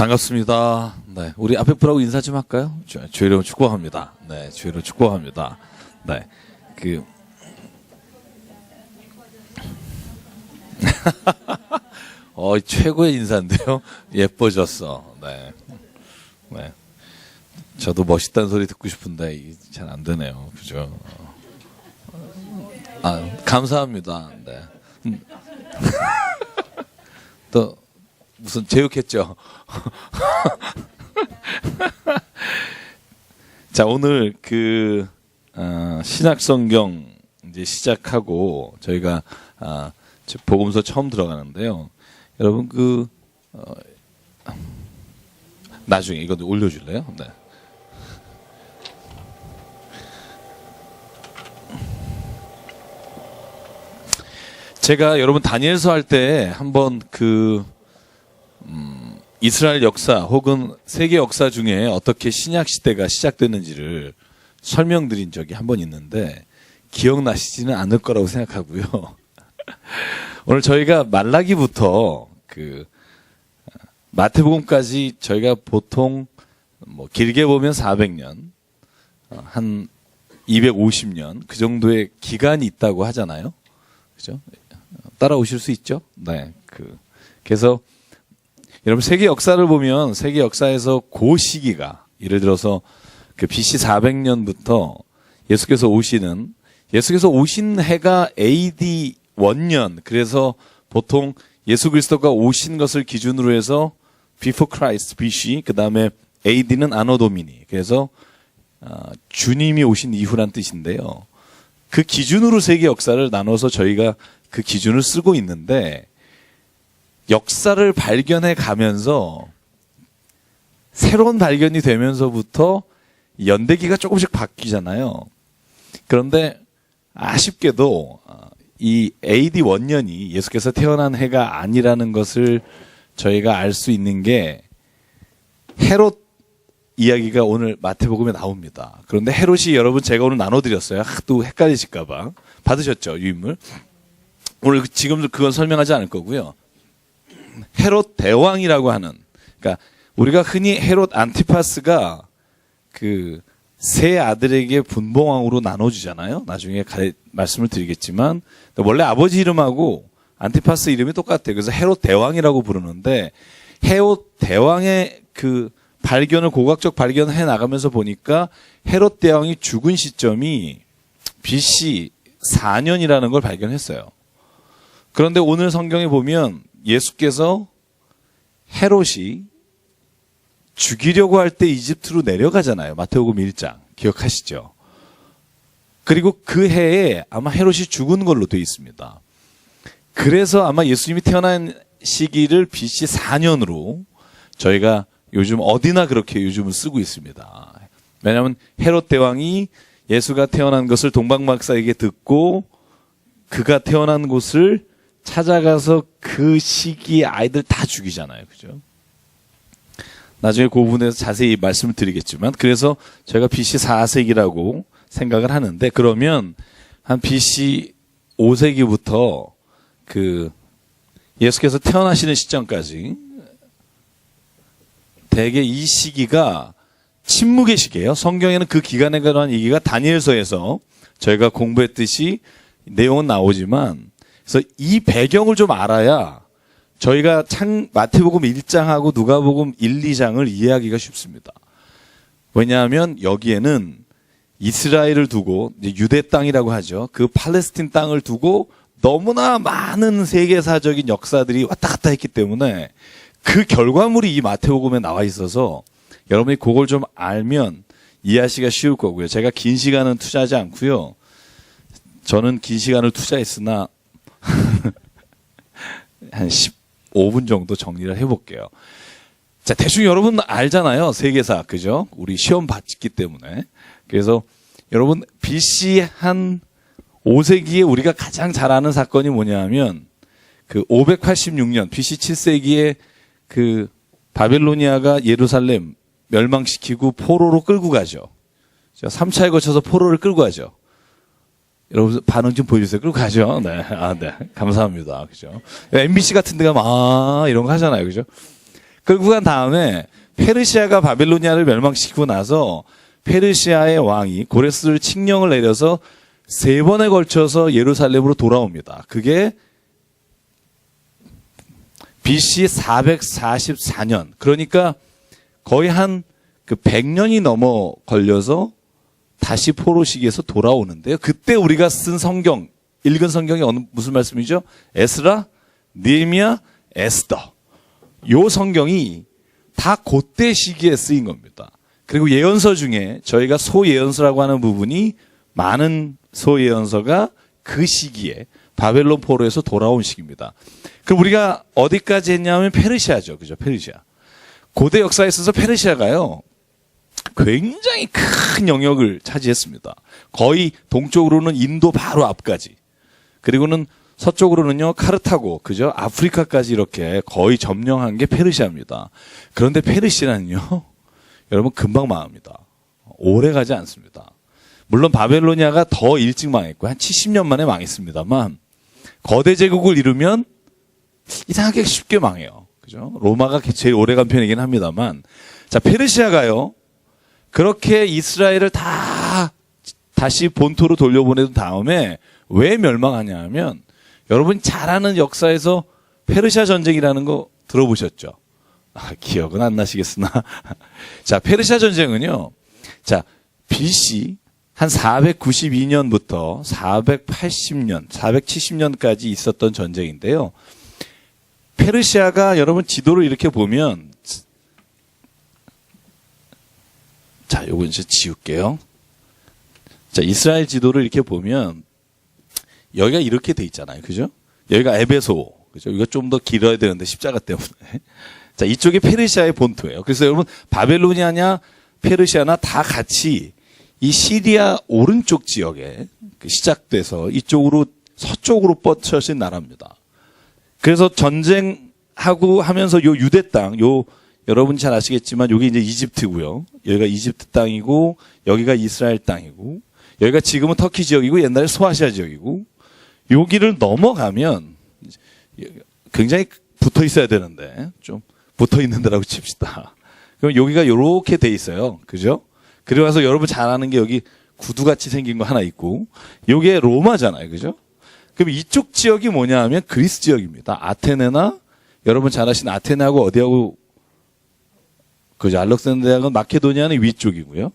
반갑습니다. 네, 우리 앞에 분하고 인사 좀 할까요? 주의 이름 축복합니다. 네, 주의 이름 축복합니다. 네, 최고의 인사인데요. 예뻐졌어. 네, 네. 저도 멋있다는 소리 듣고 싶은데 잘 안 되네요. 그죠? 감사합니다. 네. 또 무슨 제육했죠? 자, 오늘 신약성경 이제 시작하고 저희가 복음서 처음 들어가는데요. 여러분 나중에 이거 올려줄래요? 네. 제가 여러분 다니엘서 할 때 한번 이스라엘 역사 혹은 세계 역사 중에 어떻게 신약 시대가 시작됐는지를 설명드린 적이 한 번 있는데 기억나시지는 않을 거라고 생각하고요. 오늘 저희가 말라기부터 마태복음까지 저희가 보통 길게 보면 400년, 한 250년 그 정도의 기간이 있다고 하잖아요. 그죠? 따라오실 수 있죠? 네. 그래서 여러분 세계 역사를 보면 세계 역사에서 그 시기가 예를 들어서 BC 400년부터 예수께서 오신 해가 AD 원년, 그래서 보통 예수 그리스도가 오신 것을 기준으로 해서 Before Christ, BC, 그 다음에 AD는 Anno Domini, 그래서 주님이 오신 이후란 뜻인데요. 그 기준으로 세계 역사를 나눠서 저희가 그 기준을 쓰고 있는데 역사를 발견해 가면서 새로운 발견이 되면서부터 연대기가 조금씩 바뀌잖아요. 그런데 아쉽게도 이 AD 원년이 예수께서 태어난 해가 아니라는 것을 저희가 알 수 있는 게 헤롯 이야기가 오늘 마태복음에 나옵니다. 그런데 헤롯이 여러분 제가 오늘 나눠드렸어요. 또 헷갈리실까봐. 받으셨죠? 유인물. 오늘 지금 그건 설명하지 않을 거고요. 헤롯 대왕이라고 하는, 그러니까 우리가 흔히 헤롯 안티파스가 세 아들에게 분봉왕으로 나눠주잖아요. 나중에 말씀을 드리겠지만 원래 아버지 이름하고 안티파스 이름이 똑같아요. 그래서 헤롯 대왕이라고 부르는데 헤롯 대왕의 발견을 고각적 발견해 나가면서 보니까 헤롯 대왕이 죽은 시점이 BC 4년이라는 걸 발견했어요. 그런데 오늘 성경에 보면 예수께서 헤롯이 죽이려고 할 때 이집트로 내려가잖아요. 마태복음 1장 기억하시죠? 그리고 그 해에 아마 헤롯이 죽은 걸로 되어 있습니다. 그래서 아마 예수님이 태어난 시기를 BC 4년으로 저희가 요즘 어디나 그렇게 요즘은 쓰고 있습니다. 왜냐하면 헤롯 대왕이 예수가 태어난 것을 동방박사에게 듣고 그가 태어난 곳을 찾아가서 그 시기에 아이들 다 죽이잖아요. 그죠? 나중에 그 부분에서 자세히 말씀을 드리겠지만, 그래서 제가 BC 4세기라고 생각을 하는데, 그러면 한 BC 5세기부터 예수께서 태어나시는 시점까지 대개 이 시기가 침묵의 시기예요. 성경에는 그 기간에 관한 얘기가 다니엘서에서 저희가 공부했듯이 내용은 나오지만, 그래서 이 배경을 좀 알아야 저희가 마태복음 1장하고 누가복음 1, 2장을 이해하기가 쉽습니다. 왜냐하면 여기에는 이스라엘을 두고 유대 땅이라고 하죠. 그 팔레스틴 땅을 두고 너무나 많은 세계사적인 역사들이 왔다 갔다 했기 때문에 그 결과물이 이 마태복음에 나와 있어서 여러분이 그걸 좀 알면 이해하시기가 쉬울 거고요. 제가 긴 시간은 투자하지 않고요. 저는 긴 시간을 투자했으나 한 15분 정도 정리를 해볼게요. 자, 대충 여러분 알잖아요. 세계사, 그죠? 우리 시험 봤기 때문에. 그래서 여러분 BC 한 5세기에 우리가 가장 잘 아는 사건이 뭐냐 하면 586년 BC 7세기에 바빌로니아가 예루살렘 멸망시키고 포로로 끌고 가죠. 3차에 거쳐서 포로를 끌고 가죠. 여러분 반응 좀 보여주세요. 끌고 가죠. 네, 네, 감사합니다. 그죠? MBC 같은 데가 막 이런 거 하잖아요, 그죠? 끌고 간 다음에 페르시아가 바빌로니아를 멸망시키고 나서 페르시아의 왕이 고레스를 칙령을 내려서 3번에 걸쳐서 예루살렘으로 돌아옵니다. 그게 BC 444년. 그러니까 거의 한 그 100년이 넘어 걸려서 다시 포로 시기에서 돌아오는데요. 그때 우리가 쓴 성경, 읽은 성경이 무슨 말씀이죠? 에스라, 느헤미야, 에스더. 요 성경이 다 그때 시기에 쓰인 겁니다. 그리고 예언서 중에 저희가 소예언서라고 하는 부분이 많은 소예언서가 그 시기에 바벨론 포로에서 돌아온 시기입니다. 그럼 우리가 어디까지 했냐면 페르시아죠. 그죠? 페르시아. 고대 역사에 있어서 페르시아가요, 굉장히 큰 영역을 차지했습니다. 거의 동쪽으로는 인도 바로 앞까지. 그리고는 서쪽으로는요, 카르타고, 그죠? 아프리카까지 이렇게 거의 점령한 게 페르시아입니다. 그런데 페르시아는요, 여러분 금방 망합니다. 오래 가지 않습니다. 물론 바벨로니아가 더 일찍 망했고, 한 70년 만에 망했습니다만, 거대 제국을 이루면 이상하게 쉽게 망해요. 그죠? 로마가 제일 오래 간 편이긴 합니다만, 자, 페르시아가요, 그렇게 이스라엘을 다시 본토로 돌려보낸 다음에 왜 멸망하냐 하면, 여러분 잘 아는 역사에서 페르시아 전쟁이라는 거 들어보셨죠? 기억은 안 나시겠으나. 자, 페르시아 전쟁은요, 자, BC 한 492년부터 480년, 470년까지 있었던 전쟁인데요. 페르시아가 여러분 지도를 이렇게 보면, 자, 요거 이제 지울게요. 자, 이스라엘 지도를 이렇게 보면, 여기가 이렇게 돼 있잖아요. 그죠? 여기가 에베소. 그죠? 이거 좀 더 길어야 되는데, 십자가 때문에. 자, 이쪽이 페르시아의 본토예요. 그래서 여러분, 바벨로니아냐, 페르시아나 다 같이 이 시리아 오른쪽 지역에 시작돼서 이쪽으로, 서쪽으로 뻗쳐진 나라입니다. 그래서 전쟁하고 하면서 요 유대 땅, 여러분 잘 아시겠지만 여기 이제 이집트고요. 여기가 이집트 땅이고, 여기가 이스라엘 땅이고, 여기가 지금은 터키 지역이고, 옛날에 소아시아 지역이고, 여기를 넘어가면 굉장히 붙어 있어야 되는데, 좀 붙어 있는 데라고 칩시다. 그럼 여기가 이렇게 돼 있어요. 그죠? 그리고 나서 여러분 잘 아는 게 여기 구두같이 생긴 거 하나 있고, 요게 로마잖아요. 그죠? 그럼 이쪽 지역이 뭐냐 하면 그리스 지역입니다. 아테네나, 여러분 잘 아시는 아테네하고 어디하고, 그죠? 알렉산드리아는 마케도니아는 위쪽이고요.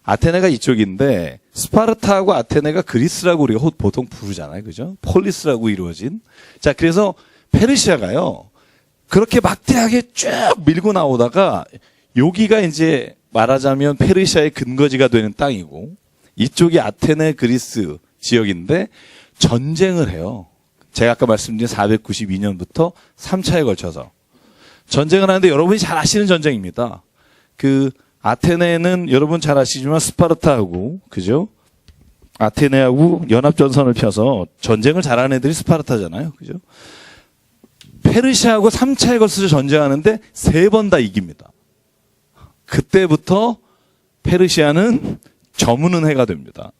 아테네가 이쪽인데, 스파르타하고 아테네가 그리스라고 우리가 보통 부르잖아요. 그죠? 폴리스라고 이루어진. 자, 그래서 페르시아가요, 그렇게 막대하게 쭉 밀고 나오다가, 여기가 이제 말하자면 페르시아의 근거지가 되는 땅이고, 이쪽이 아테네 그리스 지역인데, 전쟁을 해요. 제가 아까 말씀드린 492년부터 3차에 걸쳐서. 전쟁을 하는데 여러분이 잘 아시는 전쟁입니다. 그, 아테네는 여러분 잘 아시지만 스파르타하고, 그죠? 아테네하고 연합전선을 펴서 전쟁을 잘하는 애들이 스파르타잖아요. 그죠? 페르시아하고 3차에 걸쳐서 전쟁하는데 3번 다 이깁니다. 그때부터 페르시아는 저무는 해가 됩니다.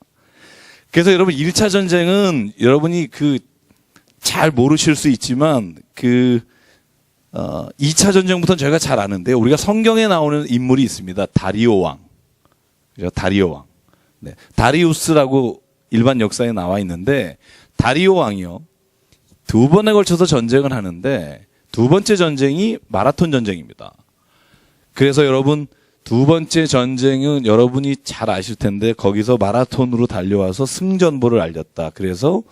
그래서 여러분 1차 전쟁은 여러분이 잘 모르실 수 있지만 2차 전쟁부터는 저희가 잘 아는데요. 우리가 성경에 나오는 인물이 있습니다. 다리오 왕. 그죠? 다리오 왕. 네. 다리우스라고 일반 역사에 나와 있는데, 다리오 왕이요, 2번에 걸쳐서 전쟁을 하는데, 2번째 전쟁이 마라톤 전쟁입니다. 그래서 여러분, 2번째 전쟁은 여러분이 잘 아실 텐데, 거기서 마라톤으로 달려와서 승전보를 알렸다. 그래서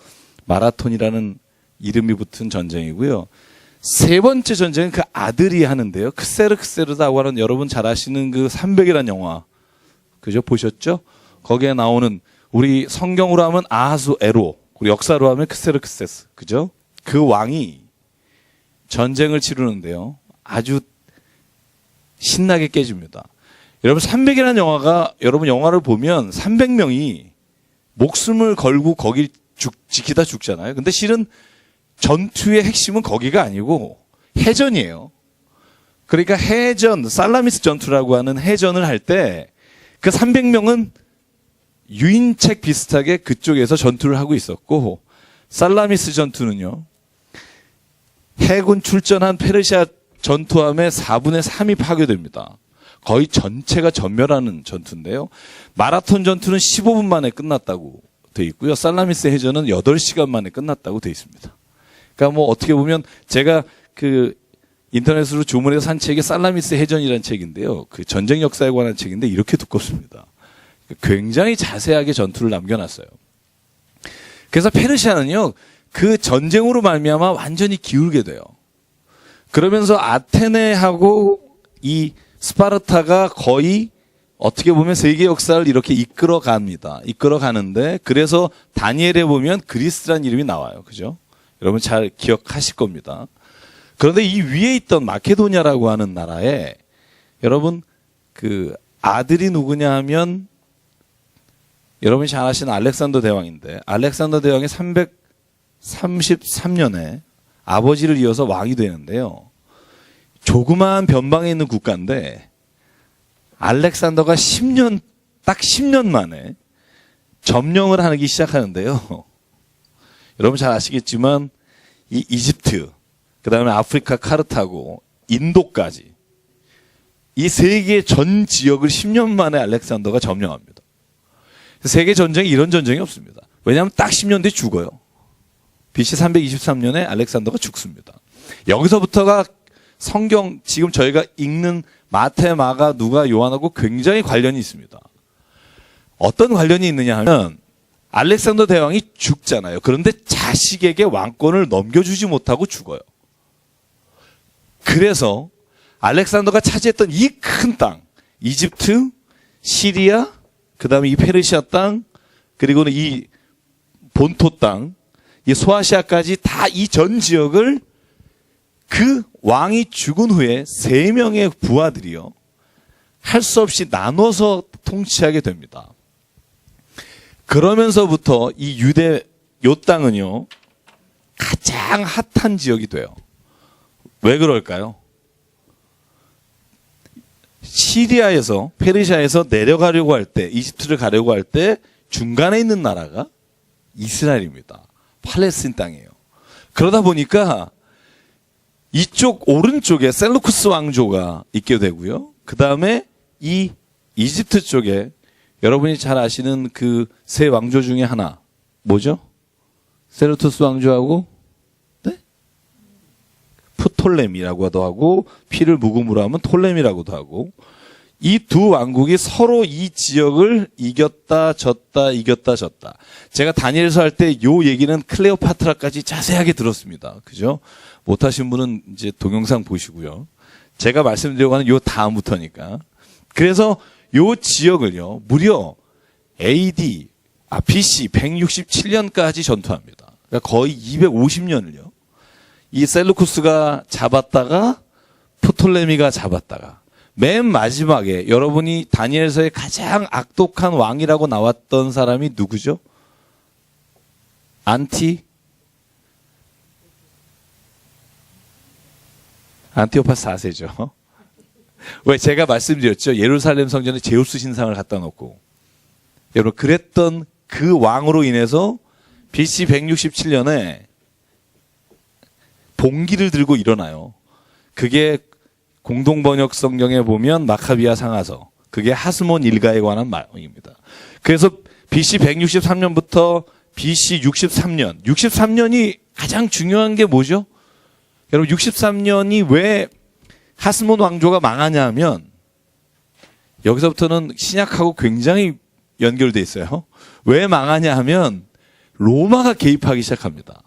마라톤이라는 이름이 붙은 전쟁이고요. 3번째 전쟁은 그 아들이 하는데요. 크세르다고 하는 여러분 잘 아시는 그 300이라는 영화. 그죠? 보셨죠? 거기에 나오는, 우리 성경으로 하면 아하수 에로, 우리 역사로 하면 크세르크세스. 그죠? 그 왕이 전쟁을 치르는데요. 아주 신나게 깨집니다. 여러분 300이라는 영화가, 여러분 영화를 보면 300명이 목숨을 걸고 거기 지키다 죽잖아요. 근데 실은 전투의 핵심은 거기가 아니고 해전이에요. 그러니까 해전, 살라미스 전투라고 하는 해전을 할 때 그 300명은 유인책 비슷하게 그쪽에서 전투를 하고 있었고, 살라미스 전투는요, 해군 출전한 페르시아 전투함의 4분의 3이 파괴됩니다. 거의 전체가 전멸하는 전투인데요. 마라톤 전투는 15분 만에 끝났다고 돼 있고요. 살라미스 해전은 8시간 만에 끝났다고 돼 있습니다. 그러니까 뭐 어떻게 보면 제가 그 인터넷으로 주문해서 산 책이 살라미스 해전이라는 책인데요. 그 전쟁 역사에 관한 책인데 이렇게 두껍습니다. 굉장히 자세하게 전투를 남겨놨어요. 그래서 페르시아는요, 그 전쟁으로 말미암아 완전히 기울게 돼요. 그러면서 아테네하고 이 스파르타가 거의 어떻게 보면 세계 역사를 이렇게 이끌어 갑니다. 이끌어 가는데, 그래서 다니엘에 보면 그리스라는 이름이 나와요. 그죠? 여러분 잘 기억하실 겁니다. 그런데 이 위에 있던 마케도니아라고 하는 나라에 여러분 그 아들이 누구냐 하면 여러분이 잘 아시는 알렉산더 대왕인데, 알렉산더 대왕이 333년에 아버지를 이어서 왕이 되는데요. 조그마한 변방에 있는 국가인데 알렉산더가 딱 10년 만에 점령을 하기 시작하는데요. 여러분 잘 아시겠지만 이 이집트, 그 다음에 아프리카 카르타고, 인도까지 이 세계 전 지역을 10년 만에 알렉산더가 점령합니다. 세계 전쟁이 이런 전쟁이 없습니다. 왜냐하면 딱 10년 뒤에 죽어요. BC 323년에 알렉산더가 죽습니다. 여기서부터가 성경 지금 저희가 읽는 마태, 마가, 누가, 요한하고 굉장히 관련이 있습니다. 어떤 관련이 있느냐 하면 알렉산더 대왕이 죽잖아요. 그런데 자식에게 왕권을 넘겨주지 못하고 죽어요. 그래서 알렉산더가 차지했던 이 큰 땅, 이집트, 시리아, 그 다음에 이 페르시아 땅, 그리고는 이 본토 땅, 이 소아시아까지 다 이 전 지역을 그 왕이 죽은 후에 3명의 부하들이요, 할 수 없이 나눠서 통치하게 됩니다. 그러면서부터 이 유대 요 땅은요 가장 핫한 지역이 돼요. 왜 그럴까요? 시리아에서, 페르시아에서 내려가려고 할 때, 이집트를 가려고 할 때 중간에 있는 나라가 이스라엘입니다. 팔레스틴 땅이에요. 그러다 보니까 이쪽 오른쪽에 셀루쿠스 왕조가 있게 되고요. 그 다음에 이 이집트 쪽에 여러분이 잘 아시는 그 세 왕조 중에 하나, 뭐죠? 셀루투스 왕조하고, 네? 프톨레미라고도 하고, 피를 묵음으로 하면 톨레미라고도 하고, 이 두 왕국이 서로 이 지역을 이겼다 졌다 이겼다 졌다. 제가 다니엘서 할 때 요 얘기는 클레오파트라까지 자세하게 들었습니다. 그죠? 못하신 분은 이제 동영상 보시고요. 제가 말씀드리려고 하는 요 다음부터니까. 그래서 요 지역을요, 무려 BC 167년까지 전투합니다. 그러니까 거의 250년을요. 이 셀루쿠스가 잡았다가 프톨레미가 잡았다가 맨 마지막에 여러분이 다니엘서의 가장 악독한 왕이라고 나왔던 사람이 누구죠? 안티오파 4세죠. 왜 제가 말씀드렸죠? 예루살렘 성전에 제우스 신상을 갖다 놓고. 여러분, 그랬던 그 왕으로 인해서 BC 167년에 봉기를 들고 일어나요. 그게 공동번역 성경에 보면 마카비아 상하서, 그게 하스몬 일가에 관한 말입니다. 그래서 BC 163년부터 BC 63년, 63년이 가장 중요한 게 뭐죠? 여러분, 63년이 왜 하스몬 왕조가 망하냐 하면, 여기서부터는 신약하고 굉장히 연결돼 있어요. 왜 망하냐 하면 로마가 개입하기 시작합니다.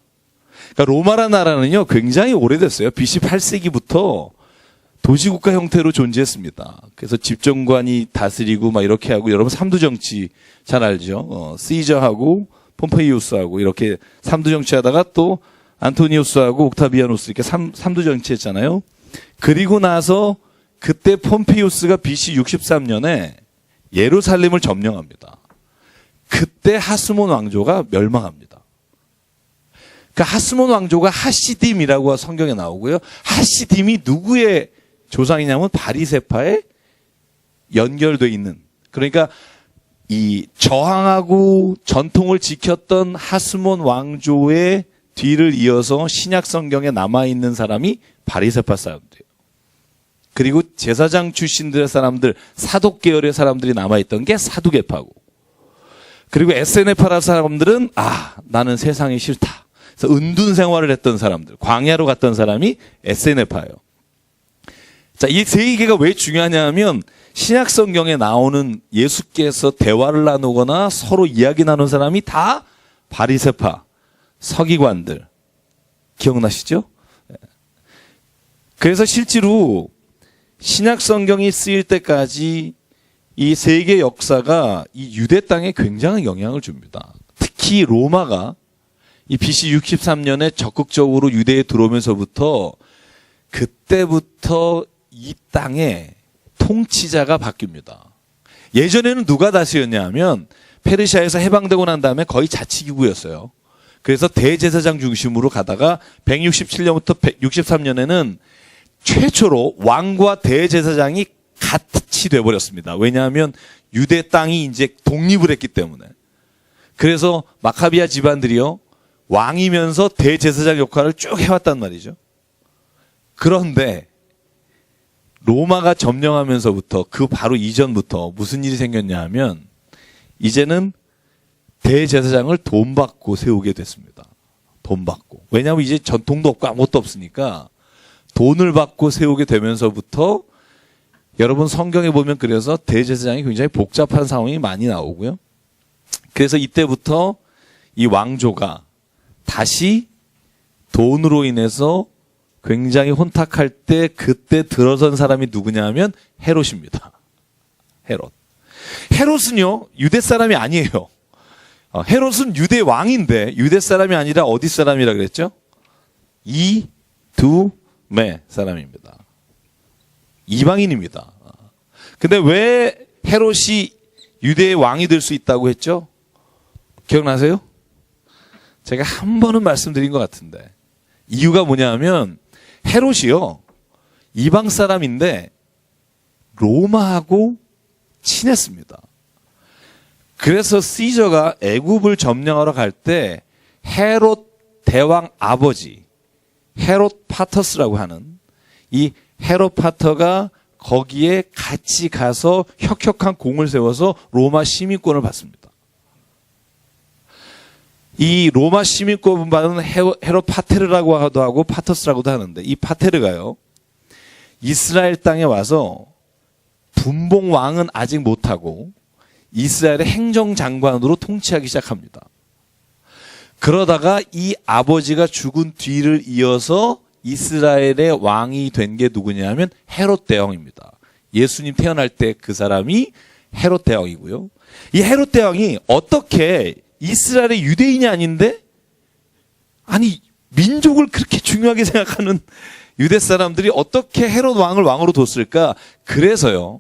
그러니까 로마라는 나라는요 굉장히 오래됐어요. BC 8세기부터 도시국가 형태로 존재했습니다. 그래서 집정관이 다스리고 막 이렇게 하고, 여러분 삼두 정치 잘 알죠? 시저하고 폼페이우스하고 이렇게 삼두 정치하다가 또 안토니우스하고 옥타비아누스 이렇게 삼두 정치했잖아요. 그리고 나서 그때 폼페이우스가 BC 63년에 예루살렘을 점령합니다. 그때 하스몬 왕조가 멸망합니다. 그러니까 하스몬 왕조가 하시딤이라고 성경에 나오고요. 하시딤이 누구의 조상이냐면 바리새파에 연결되어 있는, 그러니까 이 저항하고 전통을 지켰던 하스몬 왕조의 뒤를 이어서 신약 성경에 남아있는 사람이 바리새파 사람들이에요. 그리고 제사장 출신들의 사람들, 사독 계열의 사람들이 남아있던 게 사두개파고, 그리고 에세네파라는 사람들은 나는 세상이 싫다. 그래서 은둔 생활을 했던 사람들, 광야로 갔던 사람이 에세네파예요. 자, 이 세 개가 왜 중요하냐면 신약 성경에 나오는 예수께서 대화를 나누거나 서로 이야기 나눈 사람이 다 바리새파, 서기관들. 기억나시죠? 그래서 실제로 신약 성경이 쓰일 때까지 이 세계 역사가 이 유대 땅에 굉장한 영향을 줍니다. 특히 로마가 이 BC 63년에 적극적으로 유대에 들어오면서부터 그때부터 이 땅에 통치자가 바뀝니다. 예전에는 누가 다스렸냐 하면 페르시아에서 해방되고 난 다음에 거의 자치기구였어요. 그래서 대제사장 중심으로 가다가 167년부터 163년에는 최초로 왕과 대제사장이 같이 돼버렸습니다. 왜냐하면 유대 땅이 이제 독립을 했기 때문에. 그래서 마카비아 집안들이요, 왕이면서 대제사장 역할을 쭉 해왔단 말이죠. 그런데 로마가 점령하면서부터 그 바로 이전부터 무슨 일이 생겼냐 하면 이제는 대제사장을 돈 받고 세우게 됐습니다. 돈 받고. 왜냐하면 이제 전통도 없고 아무것도 없으니까 돈을 받고 세우게 되면서부터 여러분 성경에 보면 그래서 대제사장이 굉장히 복잡한 상황이 많이 나오고요. 그래서 이때부터 이 왕조가 다시 돈으로 인해서 굉장히 혼탁할 때 그때 들어선 사람이 누구냐 하면 헤롯입니다. 헤롯. 헤롯은요, 유대 사람이 아니에요. 헤롯은 유대 왕인데 유대 사람이 아니라 어디 사람이라 그랬죠? 이두메 사람입니다. 이방인입니다. 근데 왜 헤롯이 유대의 왕이 될 수 있다고 했죠? 기억나세요? 제가 한 번은 말씀드린 것 같은데 이유가 뭐냐 하면 헤롯이요, 이방 사람인데 로마하고 친했습니다. 그래서 시저가 애굽을 점령하러 갈 때 헤롯 대왕 아버지 헤롯 파터스라고 하는 이 헤롯 파터가 거기에 같이 가서 혁혁한 공을 세워서 로마 시민권을 받습니다. 이 로마 시민권을 받은 헤롯 파테르라고 하고 파터스라고도 하는데 이 파테르가요, 이스라엘 땅에 와서 분봉 왕은 아직 못하고 이스라엘의 행정장관으로 통치하기 시작합니다. 그러다가 이 아버지가 죽은 뒤를 이어서 이스라엘의 왕이 된 게 누구냐면 헤롯 대왕입니다. 예수님 태어날 때 그 사람이 헤롯 대왕이고요. 이 헤롯 대왕이 어떻게 이스라엘의 유대인이 아닌데, 아니 민족을 그렇게 중요하게 생각하는 유대 사람들이 어떻게 헤롯 왕을 왕으로 뒀을까? 그래서요,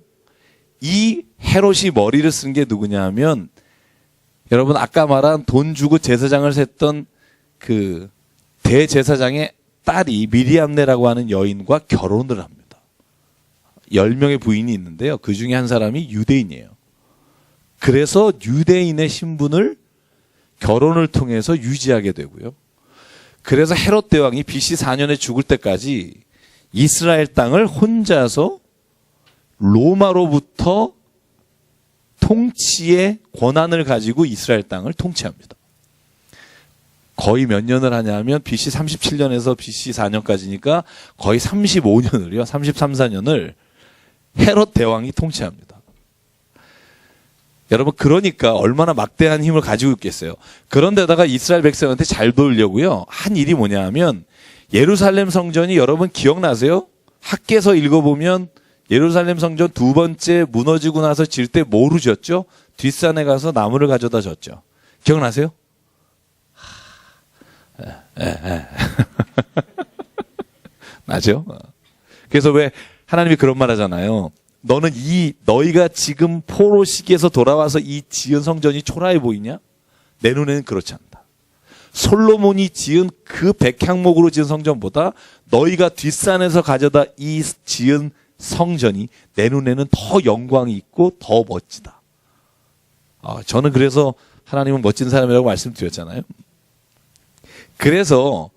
이 헤롯이 머리를 쓴 게 누구냐 하면 여러분 아까 말한 돈 주고 제사장을 셌던 그 대제사장의 딸이 미리암네라고 하는 여인과 결혼을 합니다. 10명의 부인이 있는데요, 그 중에 한 사람이 유대인이에요. 그래서 유대인의 신분을 결혼을 통해서 유지하게 되고요. 그래서 헤롯 대왕이 BC 4년에 죽을 때까지 이스라엘 땅을 혼자서 로마로부터 통치의 권한을 가지고 이스라엘 땅을 통치합니다. 거의 몇 년을 하냐면 BC 37년에서 BC 4년까지니까 거의 35년을요, 33, 4년을 헤롯 대왕이 통치합니다. 여러분, 그러니까 얼마나 막대한 힘을 가지고 있겠어요. 그런데다가 이스라엘 백성한테 잘 보이려고요, 한 일이 뭐냐 하면 예루살렘 성전이 여러분 기억나세요? 학계서 읽어보면 예루살렘 성전 두 번째 무너지고 나서 질 때 뭐로 졌죠? 뒷산에 가서 나무를 가져다 졌죠. 기억나세요? 맞죠? 그래서 왜 하나님이 그런 말 하잖아요. 너는 너희가 지금 포로 시기에서 돌아와서 이 지은 성전이 초라해 보이냐? 내 눈에는 그렇지 않다. 솔로몬이 지은 그 백향목으로 지은 성전보다 너희가 뒷산에서 가져다 이 지은 성전이 내 눈에는 더 영광이 있고 더 멋지다. 저는 그래서 하나님은 멋진 사람이라고 말씀드렸잖아요. 그래서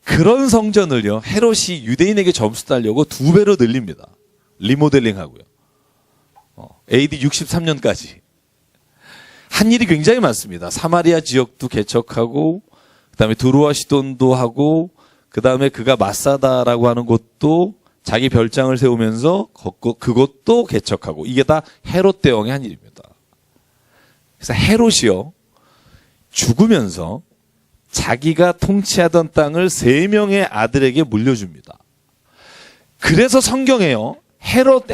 그런 성전을요, 헤롯이 유대인에게 점수 따려고 2배로 늘립니다. 리모델링 하고요. AD 63년까지. 한 일이 굉장히 많습니다. 사마리아 지역도 개척하고, 그 다음에 두루와 시돈도 하고, 그 다음에 그가 마사다라고 하는 곳도 자기 별장을 세우면서 그것도 개척하고, 이게 다 헤롯 대왕의 한 일입니다. 그래서 헤롯이요, 죽으면서 자기가 통치하던 땅을 3명의 아들에게 물려줍니다. 그래서 성경에요, 헤롯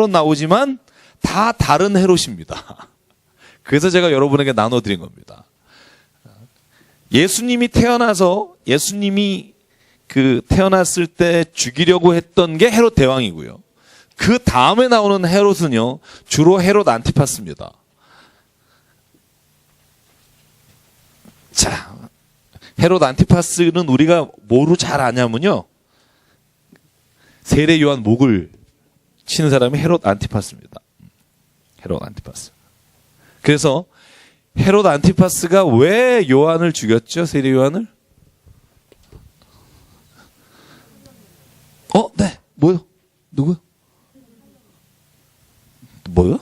나오지만 다 다른 헤롯입니다. 그래서 제가 여러분에게 나눠드린 겁니다. 예수님이 태어났을 때 죽이려고 했던 게 헤롯 대왕이고요. 그 다음에 나오는 헤롯은요, 주로 헤롯 안티파스입니다. 자, 헤롯 안티파스는 우리가 뭐로 잘 아냐면요, 세례 요한 목을 치는 사람이 헤롯 안티파스입니다. 헤롯 안티파스. 그래서 헤롯 안티파스가 왜 요한을 죽였죠? 세례 요한을? 네. 뭐요? 누구요? 뭐요?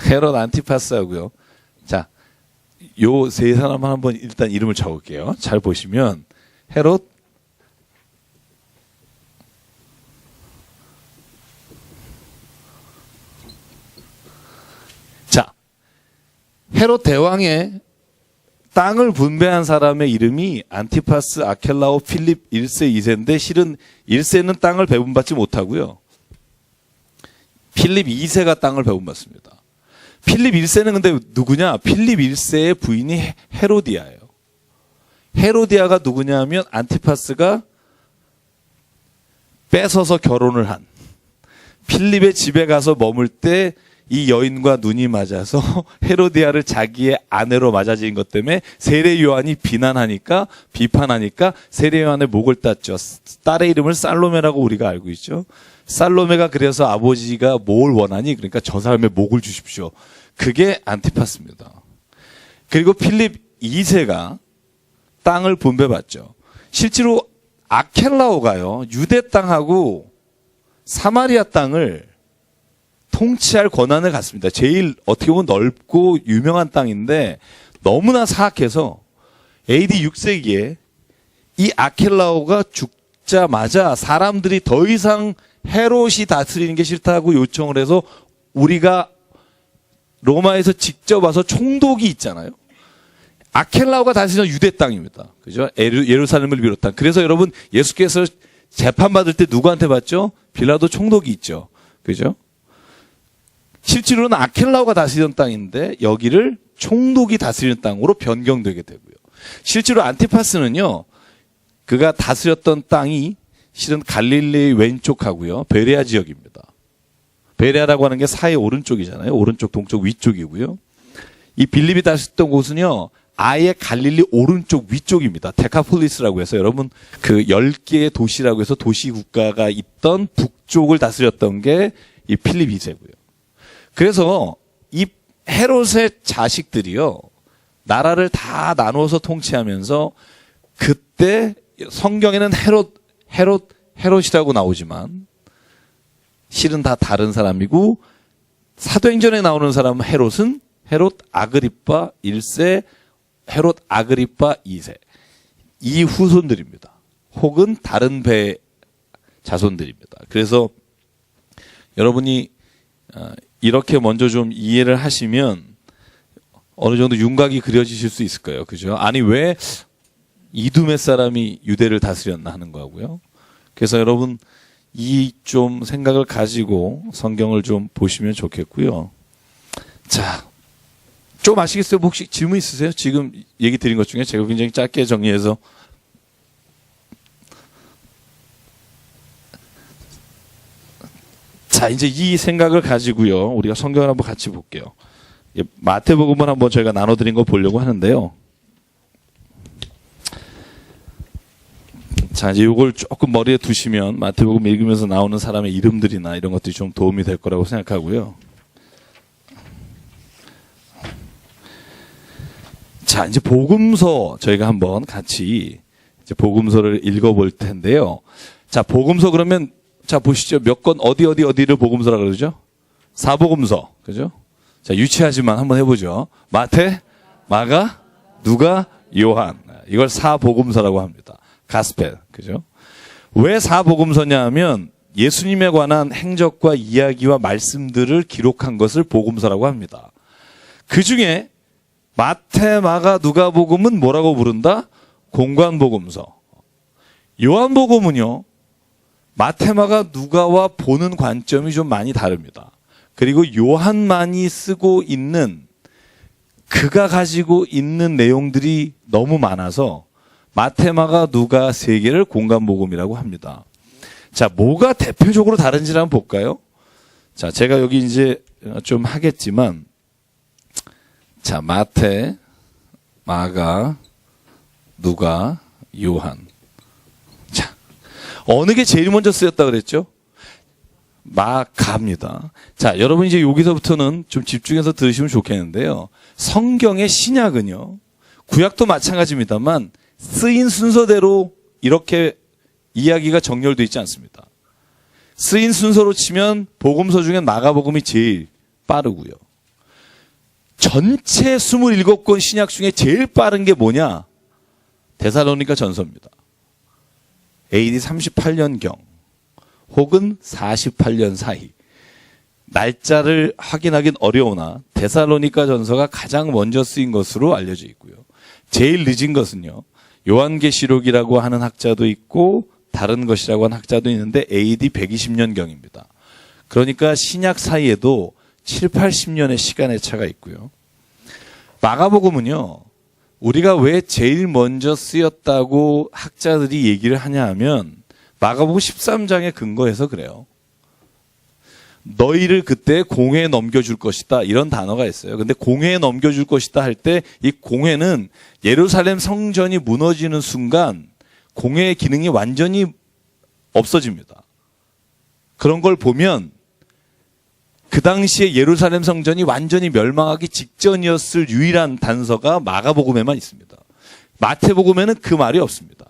헤롯 안티파스하고요. 자, 요 세 사람 한번 일단 이름을 적을게요. 잘 보시면 헤롯, 자, 헤롯 대왕의 땅을 분배한 사람의 이름이 안티파스, 아켈라오, 필립 1세, 2세인데 실은 1세는 땅을 배분받지 못하고요. 필립 2세가 땅을 배분받습니다. 필립 1세는 근데 누구냐? 필립 1세의 부인이 헤로디아예요. 헤로디아가 누구냐 하면 안티파스가 뺏어서 결혼을 한, 필립의 집에 가서 머물 때 이 여인과 눈이 맞아서 헤로디아를 자기의 아내로 맞아진 것 때문에 세례 요한이 비판하니까 세례 요한의 목을 땄죠. 딸의 이름을 살로메라고 우리가 알고 있죠. 살로메가 그래서 아버지가 뭘 원하니? 그러니까 저 사람의 목을 주십시오. 그게 안티파스입니다. 그리고 필립 2세가 땅을 분배받죠. 실제로 아켈라오가요, 유대 땅하고 사마리아 땅을 통치할 권한을 갖습니다. 제일 어떻게 보면 넓고 유명한 땅인데 너무나 사악해서 AD 6세기에 이 아켈라오가 죽자마자 사람들이 더 이상 헤롯이 다스리는 게 싫다고 요청을 해서 우리가 로마에서 직접 와서 총독이 있잖아요. 아켈라오가 다스리는 유대 땅입니다. 그죠? 예루살렘을 비롯한. 그래서 여러분, 예수께서 재판받을 때 누구한테 받죠? 빌라도 총독이 있죠. 그죠? 실제로는 아켈라오가 다스리던 땅인데 여기를 총독이 다스리는 땅으로 변경되게 되고요. 실제로 안티파스는요, 그가 다스렸던 땅이 실은 갈릴리 왼쪽하고요, 베레아 지역입니다. 베레아라고 하는 게 사해 오른쪽이잖아요. 오른쪽, 동쪽, 위쪽이고요. 이 빌립이 다스렸던 곳은요, 아예 갈릴리 오른쪽 위쪽입니다. 데카폴리스라고 해서 여러분 그 10개의 도시라고 해서 도시 국가가 있던 북쪽을 다스렸던 게 이 필립 2세고요. 그래서 이 헤롯의 자식들이요, 나라를 다 나누어서 통치하면서 그때 성경에는 헤롯이라고 나오지만 실은 다 다른 사람이고, 사도행전에 나오는 사람은 헤롯은 헤롯 아그리파 1세, 헤롯 아그리파 2세. 이 후손들입니다. 혹은 다른 배 자손들입니다. 그래서 여러분이 이렇게 먼저 좀 이해를 하시면 어느 정도 윤곽이 그려지실 수 있을 거예요. 그죠? 아니, 왜 이두메 사람이 유대를 다스렸나 하는 거고요. 그래서 여러분, 이 좀 생각을 가지고 성경을 좀 보시면 좋겠고요. 자, 좀 아시겠어요? 혹시 질문 있으세요? 지금 얘기 드린 것 중에 제가 굉장히 짧게 정리해서. 자, 이제 이 생각을 가지고요, 우리가 성경을 한번 같이 볼게요. 마태복음을 한번 저희가 나눠드린 거 보려고 하는데요. 자, 이제 이걸 조금 머리에 두시면 마태복음 읽으면서 나오는 사람의 이름들이나 이런 것들이 좀 도움이 될 거라고 생각하고요. 자, 이제 복음서 저희가 한번 같이 이제 복음서를 읽어볼 텐데요. 자, 복음서 그러면 자 보시죠. 몇 권 어디를 복음서라 그러죠? 사복음서, 그죠? 자, 유치하지만 한번 해보죠. 마태, 마가, 누가, 요한. 이걸 사복음서라고 합니다. 가스펠, 그죠? 왜 사복음서냐 하면 예수님에 관한 행적과 이야기와 말씀들을 기록한 것을 복음서라고 합니다. 그 중에 마태, 마가, 누가복음은 뭐라고 부른다? 공관복음서. 요한복음은요, 마태, 마가, 누가와 보는 관점이 좀 많이 다릅니다. 그리고 요한만이 쓰고 있는, 그가 가지고 있는 내용들이 너무 많아서 마태, 마가, 누가 세 개를 공관복음이라고 합니다. 자, 뭐가 대표적으로 다른지를 한번 볼까요? 자, 제가 여기 이제 좀 하겠지만, 자, 마태, 마가, 누가, 요한. 자, 어느 게 제일 먼저 쓰였다 그랬죠? 마가입니다. 자, 여러분 이제 여기서부터는 좀 집중해서 들으시면 좋겠는데요. 성경의 신약은요, 구약도 마찬가지입니다만 쓰인 순서대로 이렇게 이야기가 정렬되어 있지 않습니다. 쓰인 순서로 치면 복음서 중엔 마가복음이 제일 빠르고요. 전체 27권 신약 중에 제일 빠른 게 뭐냐? 데살로니가 전서입니다. AD 38년경 혹은 48년 사이. 날짜를 확인하긴 어려우나 데살로니가 전서가 가장 먼저 쓰인 것으로 알려져 있고요. 제일 늦은 것은요, 요한계시록이라고 하는 학자도 있고 다른 것이라고 하는 학자도 있는데 AD 120년경입니다. 그러니까 신약 사이에도 7, 80년의 시간의 차가 있고요. 마가복음은요, 우리가 왜 제일 먼저 쓰였다고 학자들이 얘기를 하냐 하면 마가복음 13장에 근거해서 그래요. 너희를 그때 공회에 넘겨줄 것이다, 이런 단어가 있어요. 근데 공회에 넘겨줄 것이다 할 때 이 공회는 예루살렘 성전이 무너지는 순간 공회의 기능이 완전히 없어집니다. 그런 걸 보면 그 당시에 예루살렘 성전이 완전히 멸망하기 직전이었을 유일한 단서가 마가복음에만 있습니다. 마태복음에는 그 말이 없습니다.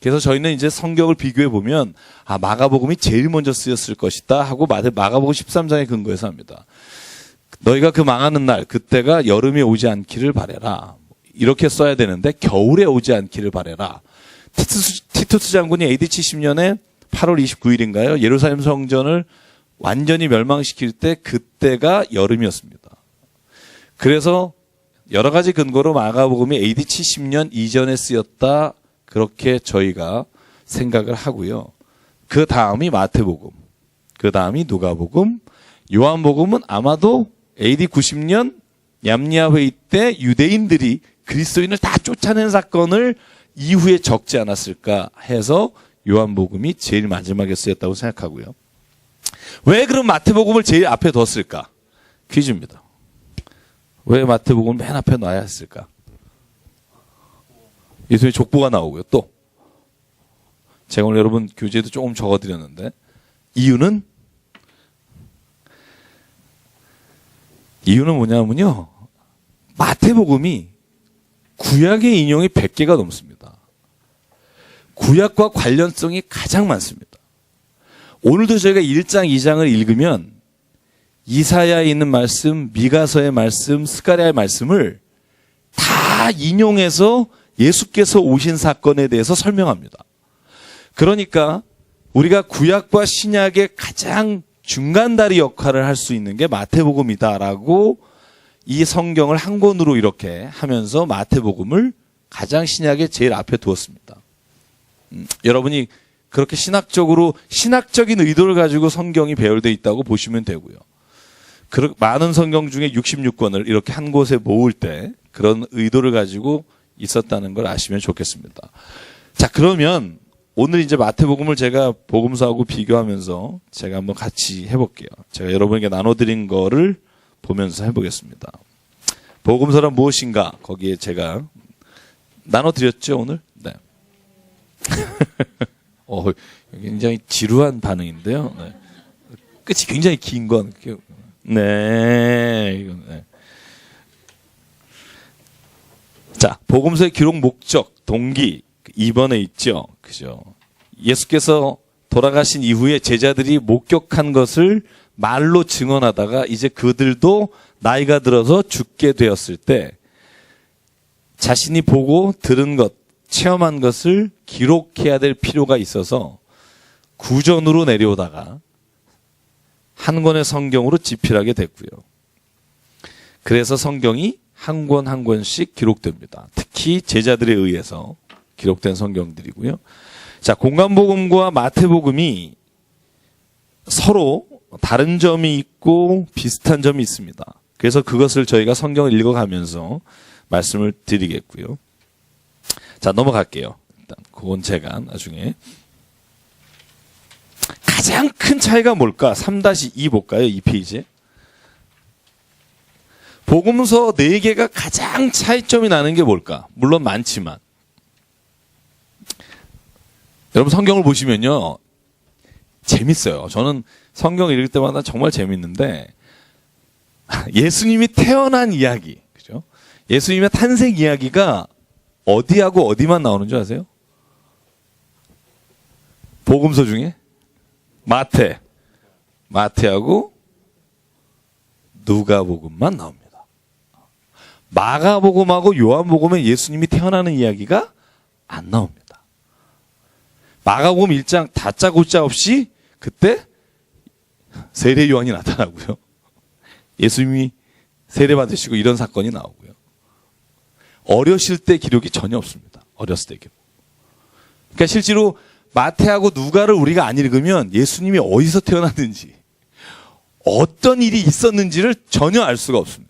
그래서 저희는 이제 성경을 비교해 보면 아, 마가복음이 제일 먼저 쓰였을 것이다 하고 마가복음 13장에 근거해서 합니다. 너희가 그 망하는 날, 그때가 여름에 오지 않기를 바라라. 이렇게 써야 되는데 겨울에 오지 않기를 바라라. 티투스 장군이 AD 70년에 8월 29일인가요? 예루살렘 성전을 완전히 멸망시킬 때 그때가 여름이었습니다. 그래서 여러 가지 근거로 마가복음이 AD 70년 이전에 쓰였다, 그렇게 저희가 생각을 하고요. 그 다음이 마태복음, 그 다음이 누가복음, 요한복음은 아마도 AD 90년 얌리아 회의 때 유대인들이 그리스도인을 다 쫓아낸 사건을 이후에 적지 않았을까 해서 요한복음이 제일 마지막에 쓰였다고 생각하고요. 왜 그럼 마태복음을 제일 앞에 뒀을까? 퀴즈입니다. 왜 마태복음을 맨 앞에 놔야 했을까? 예수님의 족보가 나오고요. 또 제가 오늘 여러분 교재도 조금 적어드렸는데 이유는 뭐냐면요, 마태복음이 구약의 인용이 100개가 넘습니다. 구약과 관련성이 가장 많습니다. 오늘도 저희가 1장, 2장을 읽으면 이사야에 있는 말씀, 미가서의 말씀, 스가랴의 말씀을 다 인용해서 예수께서 오신 사건에 대해서 설명합니다. 그러니까 우리가 구약과 신약의 가장 중간다리 역할을 할 수 있는 게 마태복음이다라고 이 성경을 한 권으로 이렇게 하면서 마태복음을 가장 신약의 제일 앞에 두었습니다. 여러분이 그렇게 신학적인 의도를 가지고 성경이 배열되어 있다고 보시면 되고요. 많은 성경 중에 66권을 이렇게 한 곳에 모을 때 그런 의도를 가지고 있었다는 걸 아시면 좋겠습니다. 자, 그러면 오늘 이제 마태복음을 제가 복음서하고 비교하면서 제가 한번 같이 해볼게요. 제가 여러분에게 나눠드린 거를 보면서 해보겠습니다. 복음서란 무엇인가? 거기에 제가 나눠드렸죠, 오늘? 네. 굉장히 지루한 반응인데요. 네. 끝이 굉장히 긴 건. 네. 이건, 네. 자, 복음서의 기록 목적, 동기, 2번에 있죠. 그죠? 예수께서 돌아가신 이후에 제자들이 목격한 것을 말로 증언하다가 이제 그들도 나이가 들어서 죽게 되었을 때 자신이 보고 들은 것, 체험한 것을 기록해야 될 필요가 있어서 구전으로 내려오다가 한 권의 성경으로 집필하게 됐고요. 그래서 성경이 한 권 한 권씩 기록됩니다. 특히 제자들에 의해서 기록된 성경들이고요. 자, 공간복음과 마태복음이 서로 다른 점이 있고 비슷한 점이 있습니다. 그래서 그것을 저희가 성경을 읽어가면서 말씀을 드리겠고요. 자, 넘어갈게요. 일단 그건 제가 나중에. 가장 큰 차이가 뭘까? 3-2 볼까요? 이 페이지에. 복음서 4개가 가장 차이점이 나는 게 뭘까? 물론 많지만. 여러분 성경을 보시면요. 재밌어요. 저는 성경 읽을 때마다 정말 재밌는데 예수님이 태어난 이야기, 그죠? 예수님의 탄생 이야기가 어디하고 어디만 나오는 줄 아세요? 복음서 중에 마태하고 누가복음만 나옵니다. 마가복음하고 요한복음에 예수님이 태어나는 이야기가 안 나옵니다. 마가복음 1장 다짜고짜 없이 그때 세례 요한이 나타나고요. 예수님이 세례받으시고 이런 사건이 나오고요. 어렸을 때 기록이 전혀 없습니다. 어렸을 때 기록. 그러니까 실제로 마태하고 누가를 우리가 안 읽으면 예수님이 어디서 태어났는지 어떤 일이 있었는지를 전혀 알 수가 없습니다.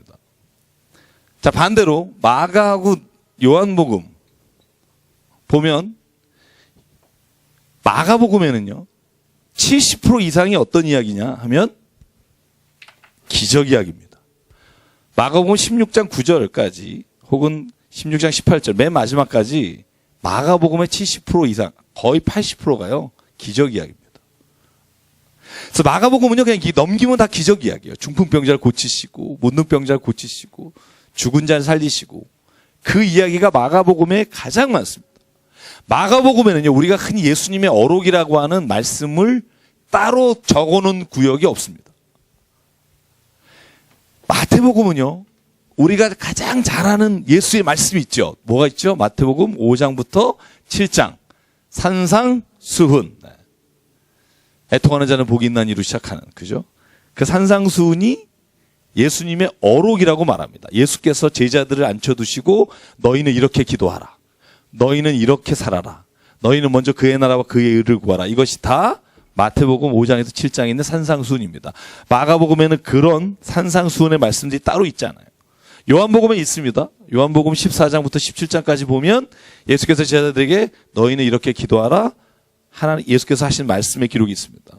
자, 반대로 마가하고 요한복음 보면 마가복음에는요 70% 이상이 어떤 이야기냐 하면 기적 이야기입니다. 마가복음 16장 9절까지 혹은 16장 18절 맨 마지막까지 마가복음의 70% 이상 거의 80%가요 기적 이야기입니다. 그래서 마가복음은요 그냥 넘기면 다 기적 이야기예요. 중풍병자를 고치시고 문둥병자를 고치시고 죽은 자를 살리시고 그 이야기가 마가복음에 가장 많습니다. 마가복음에는요 우리가 흔히 예수님의 어록이라고 하는 말씀을 따로 적어놓은 구역이 없습니다. 마태복음은요 우리가 가장 잘 아는 예수의 말씀이 있죠. 뭐가 있죠? 마태복음 5장부터 7장 산상수훈. 애통하는 자는 복이 있나니로 시작하는 그죠? 그 산상수훈이 예수님의 어록이라고 말합니다. 예수께서 제자들을 앉혀두시고 너희는 이렇게 기도하라. 너희는 이렇게 살아라. 너희는 먼저 그의 나라와 그의 의를 구하라. 이것이 다 마태복음 5장에서 7장에 있는 산상수훈입니다. 마가복음에는 그런 산상수훈의 말씀들이 따로 있잖아요. 요한복음에 있습니다. 요한복음 14장부터 17장까지 보면 예수께서 제자들에게 너희는 이렇게 기도하라. 하나님 예수께서 하신 말씀의 기록이 있습니다.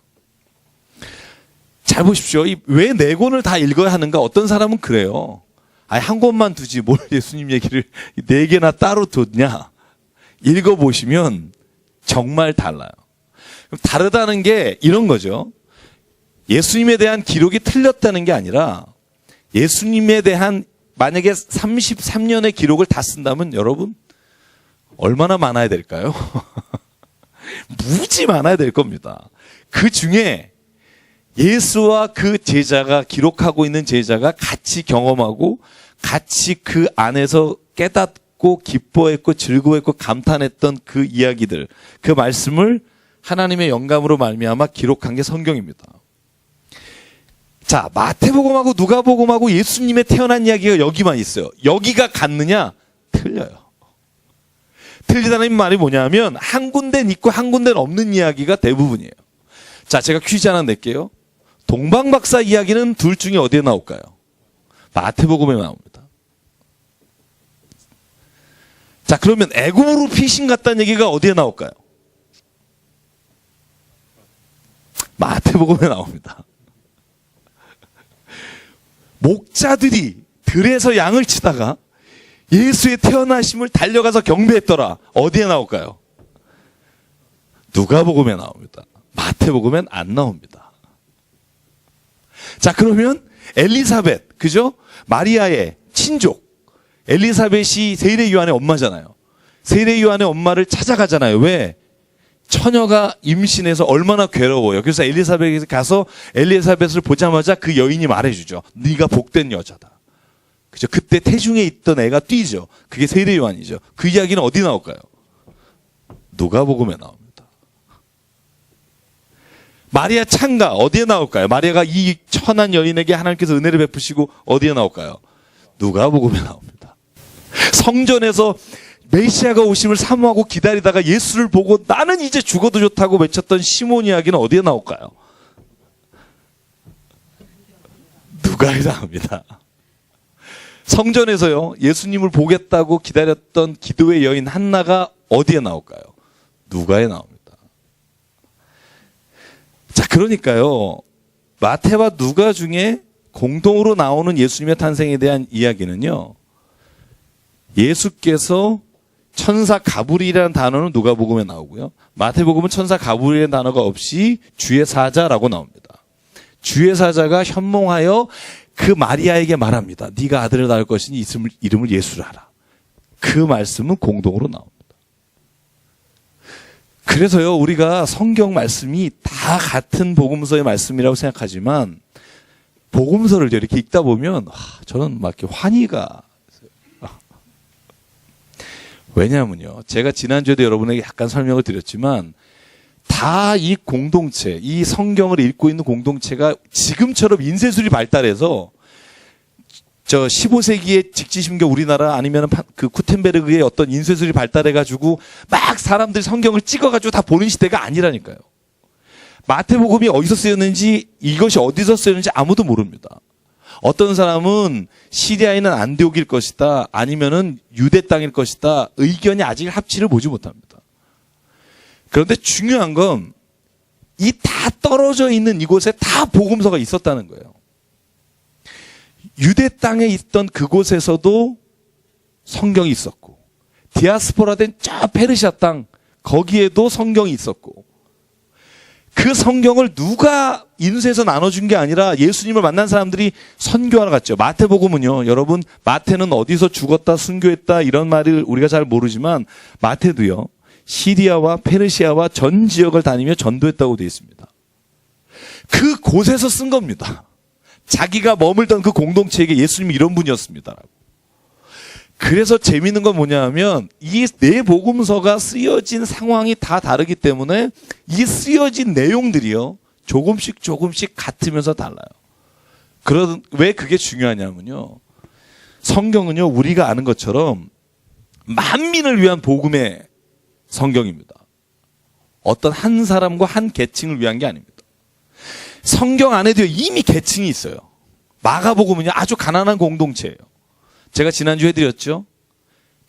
잘 보십시오. 왜 4권을 다 읽어야 하는가? 어떤 사람은 그래요. 아니, 한 권만 두지 뭘 예수님 얘기를 4개나 따로 뒀냐? 읽어보시면 정말 달라요. 다르다는 게 이런 거죠. 예수님에 대한 기록이 틀렸다는 게 아니라 예수님에 대한 만약에 33년의 기록을 다 쓴다면 여러분 얼마나 많아야 될까요? 무지 많아야 될 겁니다. 그 중에 예수와 그 제자가 기록하고 있는 제자가 같이 경험하고 같이 그 안에서 깨닫고 기뻐했고 즐거워했고 감탄했던 그 이야기들, 그 말씀을 하나님의 영감으로 말미암아 기록한 게 성경입니다. 자, 마태복음하고 누가복음하고 예수님의 태어난 이야기가 여기만 있어요. 여기가 같느냐? 틀려요. 틀리다는 말이 뭐냐면 한 군데는 있고 한 군데는 없는 이야기가 대부분이에요. 자, 제가 퀴즈 하나 낼게요. 동방박사 이야기는 둘 중에 어디에 나올까요? 마태복음에 나옵니다. 자, 그러면 애굽으로 피신 갔다는 얘기가 어디에 나올까요? 마태복음에 나옵니다. 목자들이 들에서 양을 치다가 예수의 태어나심을 달려가서 경배했더라. 어디에 나올까요? 누가복음에 나옵니다. 마태복음엔 안 나옵니다. 자, 그러면 엘리사벳, 그죠? 마리아의 친족. 엘리사벳이 세례 요한의 엄마잖아요. 세례 요한의 엄마를 찾아가잖아요. 왜? 처녀가 임신해서 얼마나 괴로워요. 그래서 엘리사벳에 가서 엘리사벳을 보자마자 그 여인이 말해주죠. 네가 복된 여자다. 그죠? 그때 태중에 있던 애가 뛰죠. 그게 세례 요한이죠. 그 이야기는 어디 나올까요? 누가복음에 나옵니다. 마리아 창가 어디에 나올까요? 마리아가 이 천한 여인에게 하나님께서 은혜를 베푸시고 어디에 나올까요? 누가복음에 나옵니다. 성전에서 메시아가 오심을 사모하고 기다리다가 예수를 보고 나는 이제 죽어도 좋다고 외쳤던 시몬 이야기는 어디에 나올까요? 누가에 나옵니다. 성전에서요, 예수님을 보겠다고 기다렸던 기도의 여인 한나가 어디에 나올까요? 누가에 나옵니다. 자, 그러니까요, 마태와 누가 중에 공동으로 나오는 예수님의 탄생에 대한 이야기는요, 예수께서 천사 가브리엘이라는 단어는 누가복음에 나오고요. 마태복음은 천사 가브리엘이라는 단어가 없이 주의 사자라고 나옵니다. 주의 사자가 현몽하여 그 마리아에게 말합니다. 네가 아들을 낳을 것이니 이름을 예수라 하라. 그 말씀은 공동으로 나옵니다. 그래서요, 우리가 성경 말씀이 다 같은 복음서의 말씀이라고 생각하지만 복음서를 이렇게 읽다 보면 저는 막 이렇게 환희가 왜냐하면요, 제가 지난주에도 여러분에게 약간 설명을 드렸지만 다 이 공동체, 이 성경을 읽고 있는 공동체가 지금처럼 인쇄술이 발달해서 저 15세기의 직지심경 우리나라 아니면 그 구텐베르그의 어떤 인쇄술이 발달해가지고 막 사람들이 성경을 찍어가지고 다 보는 시대가 아니라니까요. 마태복음이 어디서 쓰였는지, 이것이 어디서 쓰였는지 아무도 모릅니다. 어떤 사람은 시리아에는 안디옥일 것이다, 아니면은 유대 땅일 것이다, 의견이 아직 합치를 보지 못합니다. 그런데 중요한 건 이 다 떨어져 있는 이곳에 다 복음서가 있었다는 거예요. 유대 땅에 있던 그곳에서도 성경이 있었고, 디아스포라된 저 페르시아 땅 거기에도 성경이 있었고, 그 성경을 누가 인쇄해서 나눠준 게 아니라 예수님을 만난 사람들이 선교하러 갔죠. 마태복음은요, 여러분, 마태는 어디서 죽었다 순교했다 이런 말을 우리가 잘 모르지만 마태도요, 시리아와 페르시아와 전 지역을 다니며 전도했다고 되어 있습니다. 그 곳에서 쓴 겁니다. 자기가 머물던 그 공동체에게 예수님이 이런 분이었습니다. 그래서 재미있는 건 뭐냐 하면 이 네 복음서가 쓰여진 상황이 다 다르기 때문에 이 쓰여진 내용들이요, 조금씩 같으면서 달라요. 왜 그게 중요하냐면요, 성경은요, 우리가 아는 것처럼 만민을 위한 복음의 성경입니다. 어떤 한 사람과 한 계층을 위한 게 아닙니다. 성경 안에도 이미 계층이 있어요. 마가복음은요, 아주 가난한 공동체예요. 제가 지난주에 해드렸죠.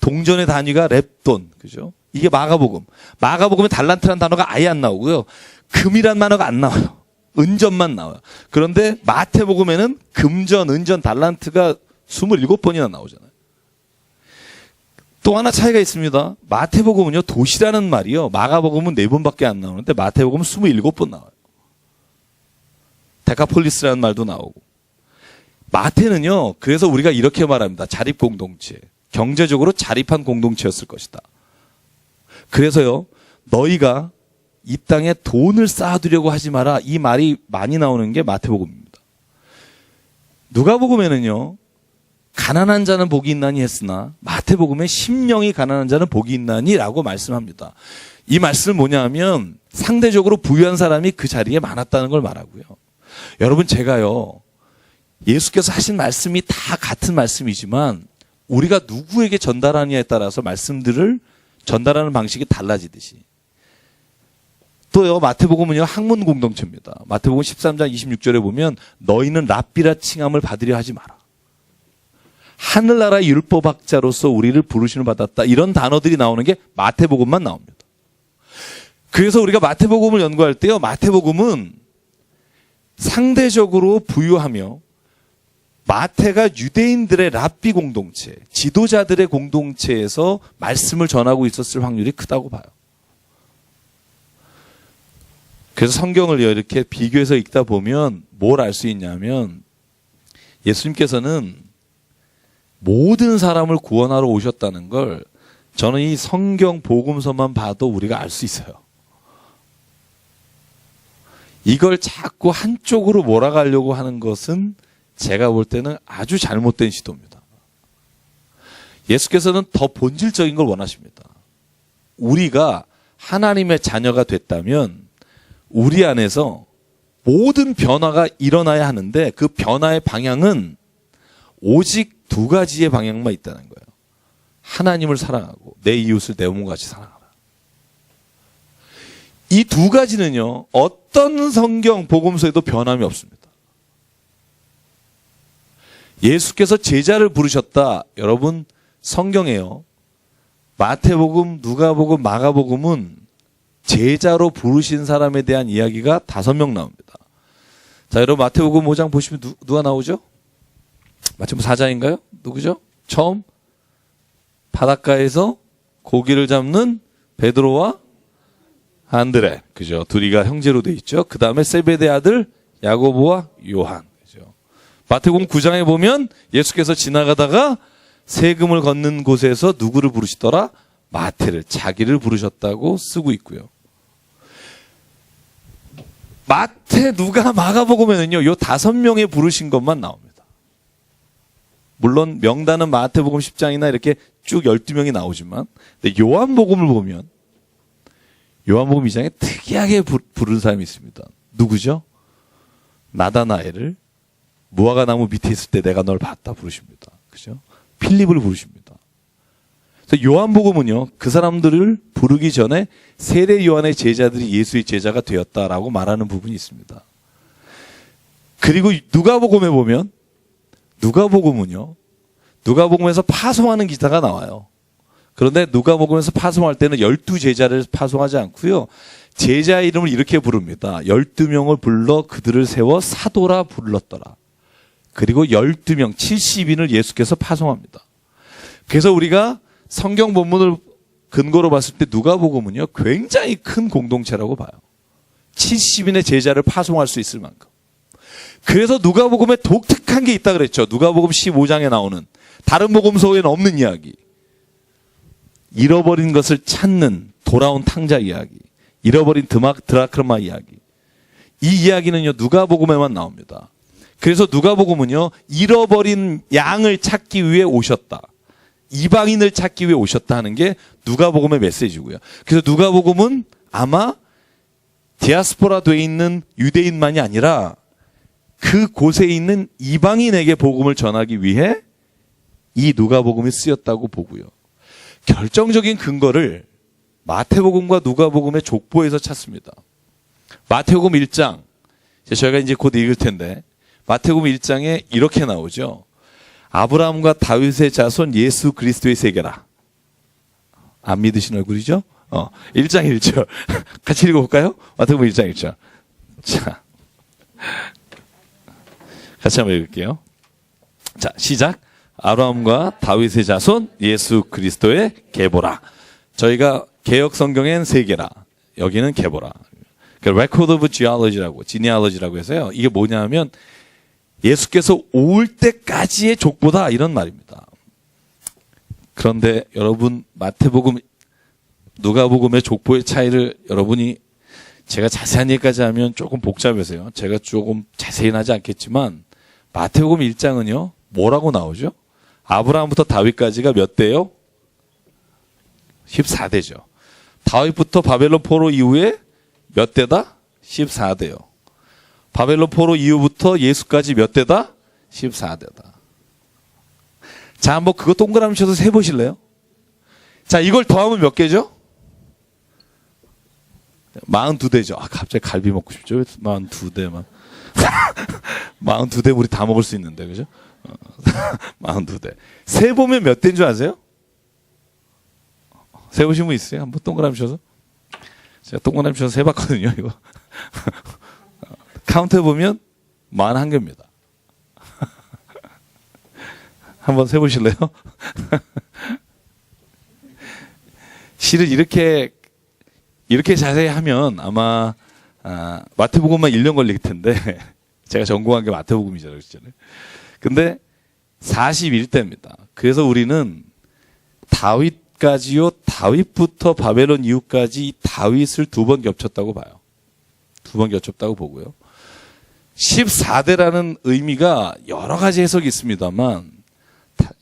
동전의 단위가 렙돈, 그죠? 이게 마가복음. 마가복음에 달란트라는 단어가 아예 안 나오고요. 금이란 단어가 안 나와요. 은전만 나와요. 그런데 마태복음에는 금전, 은전, 달란트가 27번이나 나오잖아요. 또 하나 차이가 있습니다. 마태복음은요, 도시라는 말이요, 마가복음은 4번밖에 안 나오는데 마태복음은 27번 나와요. 데카폴리스라는 말도 나오고. 마태는요, 그래서 우리가 이렇게 말합니다. 자립공동체. 경제적으로 자립한 공동체였을 것이다. 그래서요, 너희가 이 땅에 돈을 쌓아두려고 하지 마라, 이 말이 많이 나오는 게 마태복음입니다. 누가복음에는요, 가난한 자는 복이 있나니 했으나 마태복음에 심령이 가난한 자는 복이 있나니 라고 말씀합니다. 이 말씀은 뭐냐 하면 상대적으로 부유한 사람이 그 자리에 많았다는 걸 말하고요. 여러분, 제가요, 예수께서 하신 말씀이 다 같은 말씀이지만 우리가 누구에게 전달하느냐에 따라서 말씀들을 전달하는 방식이 달라지듯이, 또요, 마태복음은요, 학문 공동체입니다. 마태복음 13장 26절에 보면 너희는 랍비라 칭함을 받으려 하지 마라. 하늘나라의 율법학자로서 우리를 부르심을 받았다. 이런 단어들이 나오는 게 마태복음만 나옵니다. 그래서 우리가 마태복음을 연구할 때요, 마태복음은 상대적으로 부유하며 마태가 유대인들의 랍비 공동체, 지도자들의 공동체에서 말씀을 전하고 있었을 확률이 크다고 봐요. 그래서 성경을 이렇게 비교해서 읽다 보면 뭘 알 수 있냐면 예수님께서는 모든 사람을 구원하러 오셨다는 걸 저는 이 성경 복음서만 봐도 우리가 알 수 있어요. 이걸 자꾸 한쪽으로 몰아가려고 하는 것은 제가 볼 때는 아주 잘못된 시도입니다. 예수께서는 더 본질적인 걸 원하십니다. 우리가 하나님의 자녀가 됐다면 우리 안에서 모든 변화가 일어나야 하는데 그 변화의 방향은 오직 두 가지의 방향만 있다는 거예요. 하나님을 사랑하고 내 이웃을 내 몸같이 사랑하라. 이 두 가지는요, 어떤 성경 복음서에도 변함이 없습니다. 예수께서 제자를 부르셨다. 여러분, 성경에요. 마태복음, 누가복음, 마가복음은 제자로 부르신 사람에 대한 이야기가 5명 나옵니다. 자, 여러분 마태복음 5장 보시면 누가 나오죠? 마태복음 4장인가요? 누구죠? 처음 바닷가에서 고기를 잡는 베드로와 안드레, 그죠? 둘이가 형제로 돼 있죠. 그 다음에 세베대 아들 야고보와 요한, 그죠? 마태복음 9장에 보면 예수께서 지나가다가 세금을 걷는 곳에서 누구를 부르시더라? 마태를, 자기를 부르셨다고 쓰고 있고요. 마태, 누가, 마가복음에는요, 요 5명의 부르신 것만 나옵니다. 물론 명단은 마태복음 10장이나 이렇게 쭉 12명이 나오지만, 근데 요한복음을 보면 요한복음 2장에 특이하게 부른 사람이 있습니다. 누구죠? 나다나엘을 무화과 나무 밑에 있을 때 내가 널 봤다 부르십니다. 그죠? 필립을 부르십니다. 그래서 요한복음은요, 그 사람들을 부르기 전에 세례 요한의 제자들이 예수의 제자가 되었다라고 말하는 부분이 있습니다. 그리고 누가복음에 보면 누가복음은요, 누가복음에서 파송하는 기사가 나와요. 그런데 누가복음에서 파송할 때는 12제자를 파송하지 않고요, 제자 이름을 이렇게 부릅니다. 12명을 불러 그들을 세워 사도라 불렀더라. 그리고 12명, 70인을 예수께서 파송합니다. 그래서 우리가 성경 본문을 근거로 봤을 때 누가복음은요, 굉장히 큰 공동체라고 봐요. 70인의 제자를 파송할 수 있을 만큼. 그래서 누가복음에 독특한 게 있다 그랬죠. 누가복음 15장에 나오는 다른 복음서에는 없는 이야기. 잃어버린 것을 찾는 돌아온 탕자 이야기. 잃어버린 드라크마 이야기. 이 이야기는요, 누가복음에만 나옵니다. 그래서 누가복음은요, 잃어버린 양을 찾기 위해 오셨다. 이방인을 찾기 위해 오셨다 하는 게 누가복음의 메시지고요. 그래서 누가복음은 아마 디아스포라 돼 있는 유대인만이 아니라 그 곳에 있는 이방인에게 복음을 전하기 위해 이 누가복음이 쓰였다고 보고요. 결정적인 근거를 마태복음과 누가복음의 족보에서 찾습니다. 마태복음 1장, 저희가 이제 곧 읽을 텐데, 마태복음 1장에 이렇게 나오죠. 아브라함과 다윗의 자손 예수 그리스도의 세계라. 안 믿으신 얼굴이죠? 1장 1절. 같이 읽어볼까요? 마태복음 1장 1절. 자, 같이 한번 읽을게요. 자, 시작. 아브라함과 다윗의 자손 예수 그리스도의 계보라. 저희가 개역 성경엔 세계라. 여기는 계보라. 그러니까 Record of Genealogy라고, genealogy라고 해서요. 이게 뭐냐면 예수께서 올 때까지의 족보다 이런 말입니다. 그런데 여러분, 마태복음, 누가복음의 족보의 차이를 여러분이, 제가 자세한 얘기까지 하면 조금 복잡해서요. 제가 조금 자세히는 하지 않겠지만 마태복음 1장은요, 뭐라고 나오죠? 아브라함부터 다윗까지가 몇 대요? 14대죠. 다윗부터 바벨론 포로 이후에 몇 대다? 14대요. 바벨론 포로 이후부터 예수까지 몇 대다? 14대다. 자, 한번 그거 동그라미 쳐서 세보실래요? 자, 이걸 더하면 몇 개죠? 42대죠. 아, 갑자기 갈비 먹고 싶죠? 42대만. 42대 우리 다 먹을 수 있는데, 그죠? 42대. 세보면 몇 대인 줄 아세요? 세보신 분 있어요? 한번 동그라미 쳐서? 제가 동그라미 쳐서 세봤거든요, 이거. 카운트 해보면 41개입니다. 한번 세보실래요? 실은 이렇게 자세히 하면 아마 마태복음만 1년 걸릴 텐데, 제가 전공한 게 마태복음이잖아요. 근데 41대입니다. 그래서 우리는 다윗 다윗까지요. 다윗부터 바벨론 이후까지 다윗을 2번 겹쳤다고 봐요. 2번 겹쳤다고 보고요. 14대라는 의미가 여러 가지 해석이 있습니다만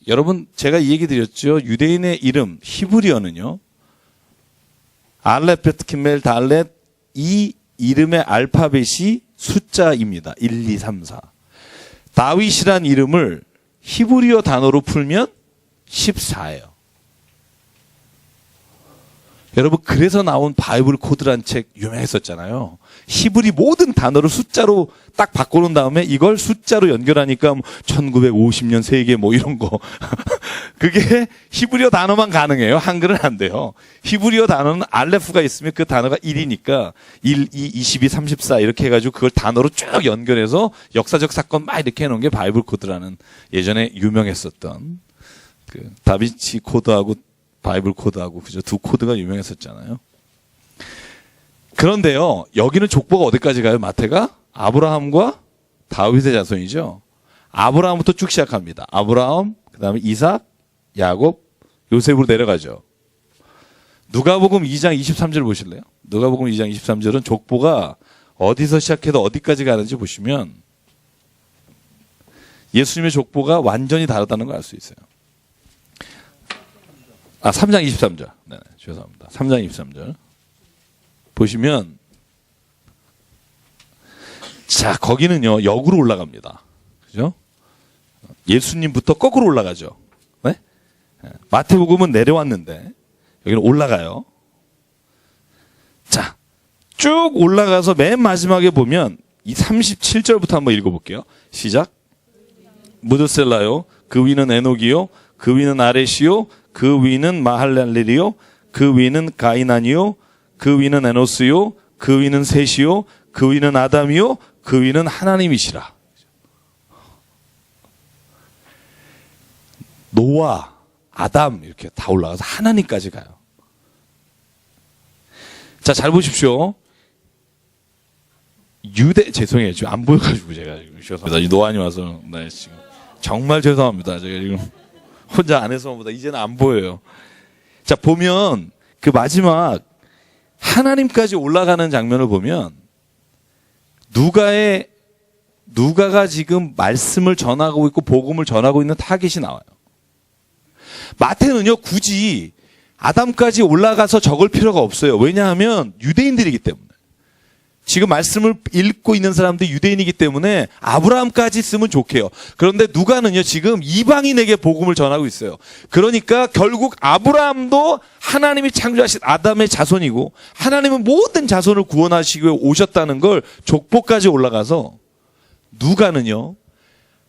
여러분 제가 이 얘기 드렸죠. 유대인의 이름 히브리어는요. 알렛, 베트, 킴멜, 달렛 이 이름의 알파벳이 숫자입니다. 1, 2, 3, 4. 다윗이란 이름을 히브리어 단어로 풀면 14예요. 여러분 그래서 나온 바이블 코드란 책 유명했었잖아요. 히브리 모든 단어를 숫자로 딱 바꿔놓은 다음에 이걸 숫자로 연결하니까 1950년 세계 뭐 이런 거. 그게 히브리어 단어만 가능해요. 한글은 안 돼요. 히브리어 단어는 알레프가 있으면 그 단어가 1이니까 1, 2, 22, 34 이렇게 해가지고 그걸 단어로 쭉 연결해서 역사적 사건 막 이렇게 해놓은 게 바이블 코드라는 예전에 유명했었던 그 다빈치 코드하고 바이블 코드하고 그죠? 2 코드가 유명했었잖아요. 그런데요, 여기는 족보가 어디까지 가요? 마태가 아브라함과 다윗의 자손이죠. 아브라함부터 쭉 시작합니다. 아브라함, 그다음에 이삭, 야곱, 요셉으로 내려가죠. 누가복음 2장 23절 보실래요? 누가복음 2장 23절은 족보가 어디서 시작해서 어디까지 가는지 보시면 예수님의 족보가 완전히 다르다는 걸 알 수 있어요. 3장 23절. 네, 죄송합니다. 3장 23절. 보시면, 자, 거기는요, 역으로 올라갑니다. 그죠? 예수님부터 거꾸로 올라가죠. 네? 마태복음은 내려왔는데, 여기는 올라가요. 자, 쭉 올라가서 맨 마지막에 보면, 이 37절부터 한번 읽어볼게요. 시작. 무드셀라요. 그 위는 에녹이요. 그 위는 아렛이요. 그 위는 마할렐렐이요. 그 위는 가이난이요. 그 위는 에노스요. 그 위는 셋이요. 그 위는 아담이요. 그 위는 하나님이시라. 노아, 아담 이렇게 다 올라가서 하나님까지 가요. 자, 잘 보십시오. 죄송해요. 지금 안 보여가지고 제가 죄송합니다. 이 노안이 와서 네, 지금 정말 죄송합니다. 제가 지금 혼자 안에서만 보다 이제는 안 보여요. 자, 보면 그 마지막 하나님까지 올라가는 장면을 보면 누가가 지금 말씀을 전하고 있고 복음을 전하고 있는 타깃이 나와요. 마태는요, 굳이 아담까지 올라가서 적을 필요가 없어요. 왜냐하면 유대인들이기 때문에. 지금 말씀을 읽고 있는 사람들이 유대인이기 때문에 아브라함까지 쓰면 좋게요. 그런데 누가는요, 지금 이방인에게 복음을 전하고 있어요. 그러니까 결국 아브라함도 하나님이 창조하신 아담의 자손이고 하나님은 모든 자손을 구원하시기 위해 오셨다는 걸 족보까지 올라가서 누가는요,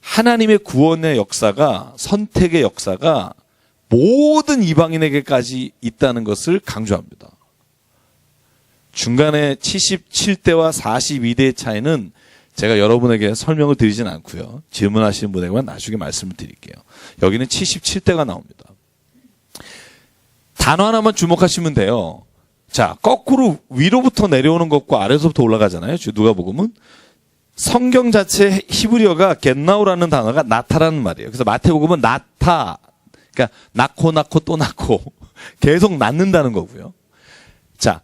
하나님의 구원의 역사가, 선택의 역사가 모든 이방인에게까지 있다는 것을 강조합니다. 중간에 77대와 42대의 차이는 제가 여러분에게 설명을 드리진 않고요. 질문하시는 분에게만 나중에 말씀을 드릴게요. 여기는 77대가 나옵니다. 단어 하나만 주목하시면 돼요. 자, 거꾸로 위로부터 내려오는 것과 아래서부터 올라가잖아요. 누가복음은. 성경 자체 히브리어가 겟나우라는 단어가 나타라는 말이에요. 그래서 마태복음은 나타, 그러니까 낳고 또 낳고 계속 낳는다는 거고요. 자,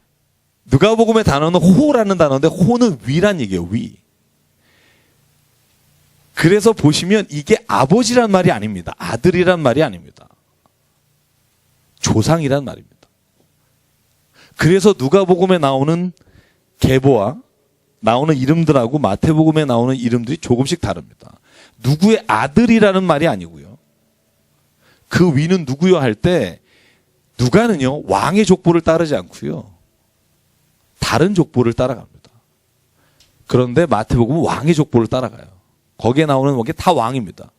누가복음의 단어는 호라는 단어인데 호는 위란 얘기예요. 위. 그래서 보시면 이게 아버지란 말이 아닙니다. 아들이란 말이 아닙니다. 조상이란 말입니다. 그래서 누가복음에 나오는 계보와 나오는 이름들하고 마태복음에 나오는 이름들이 조금씩 다릅니다. 누구의 아들이라는 말이 아니고요. 그 위는 누구요 할 때 누가는요, 왕의 족보를 따르지 않고요. 다른 족보를 따라갑니다. 그런데 마태복음은 왕의 족보를 따라가요. 거기에 나오는 게 다 왕입니다.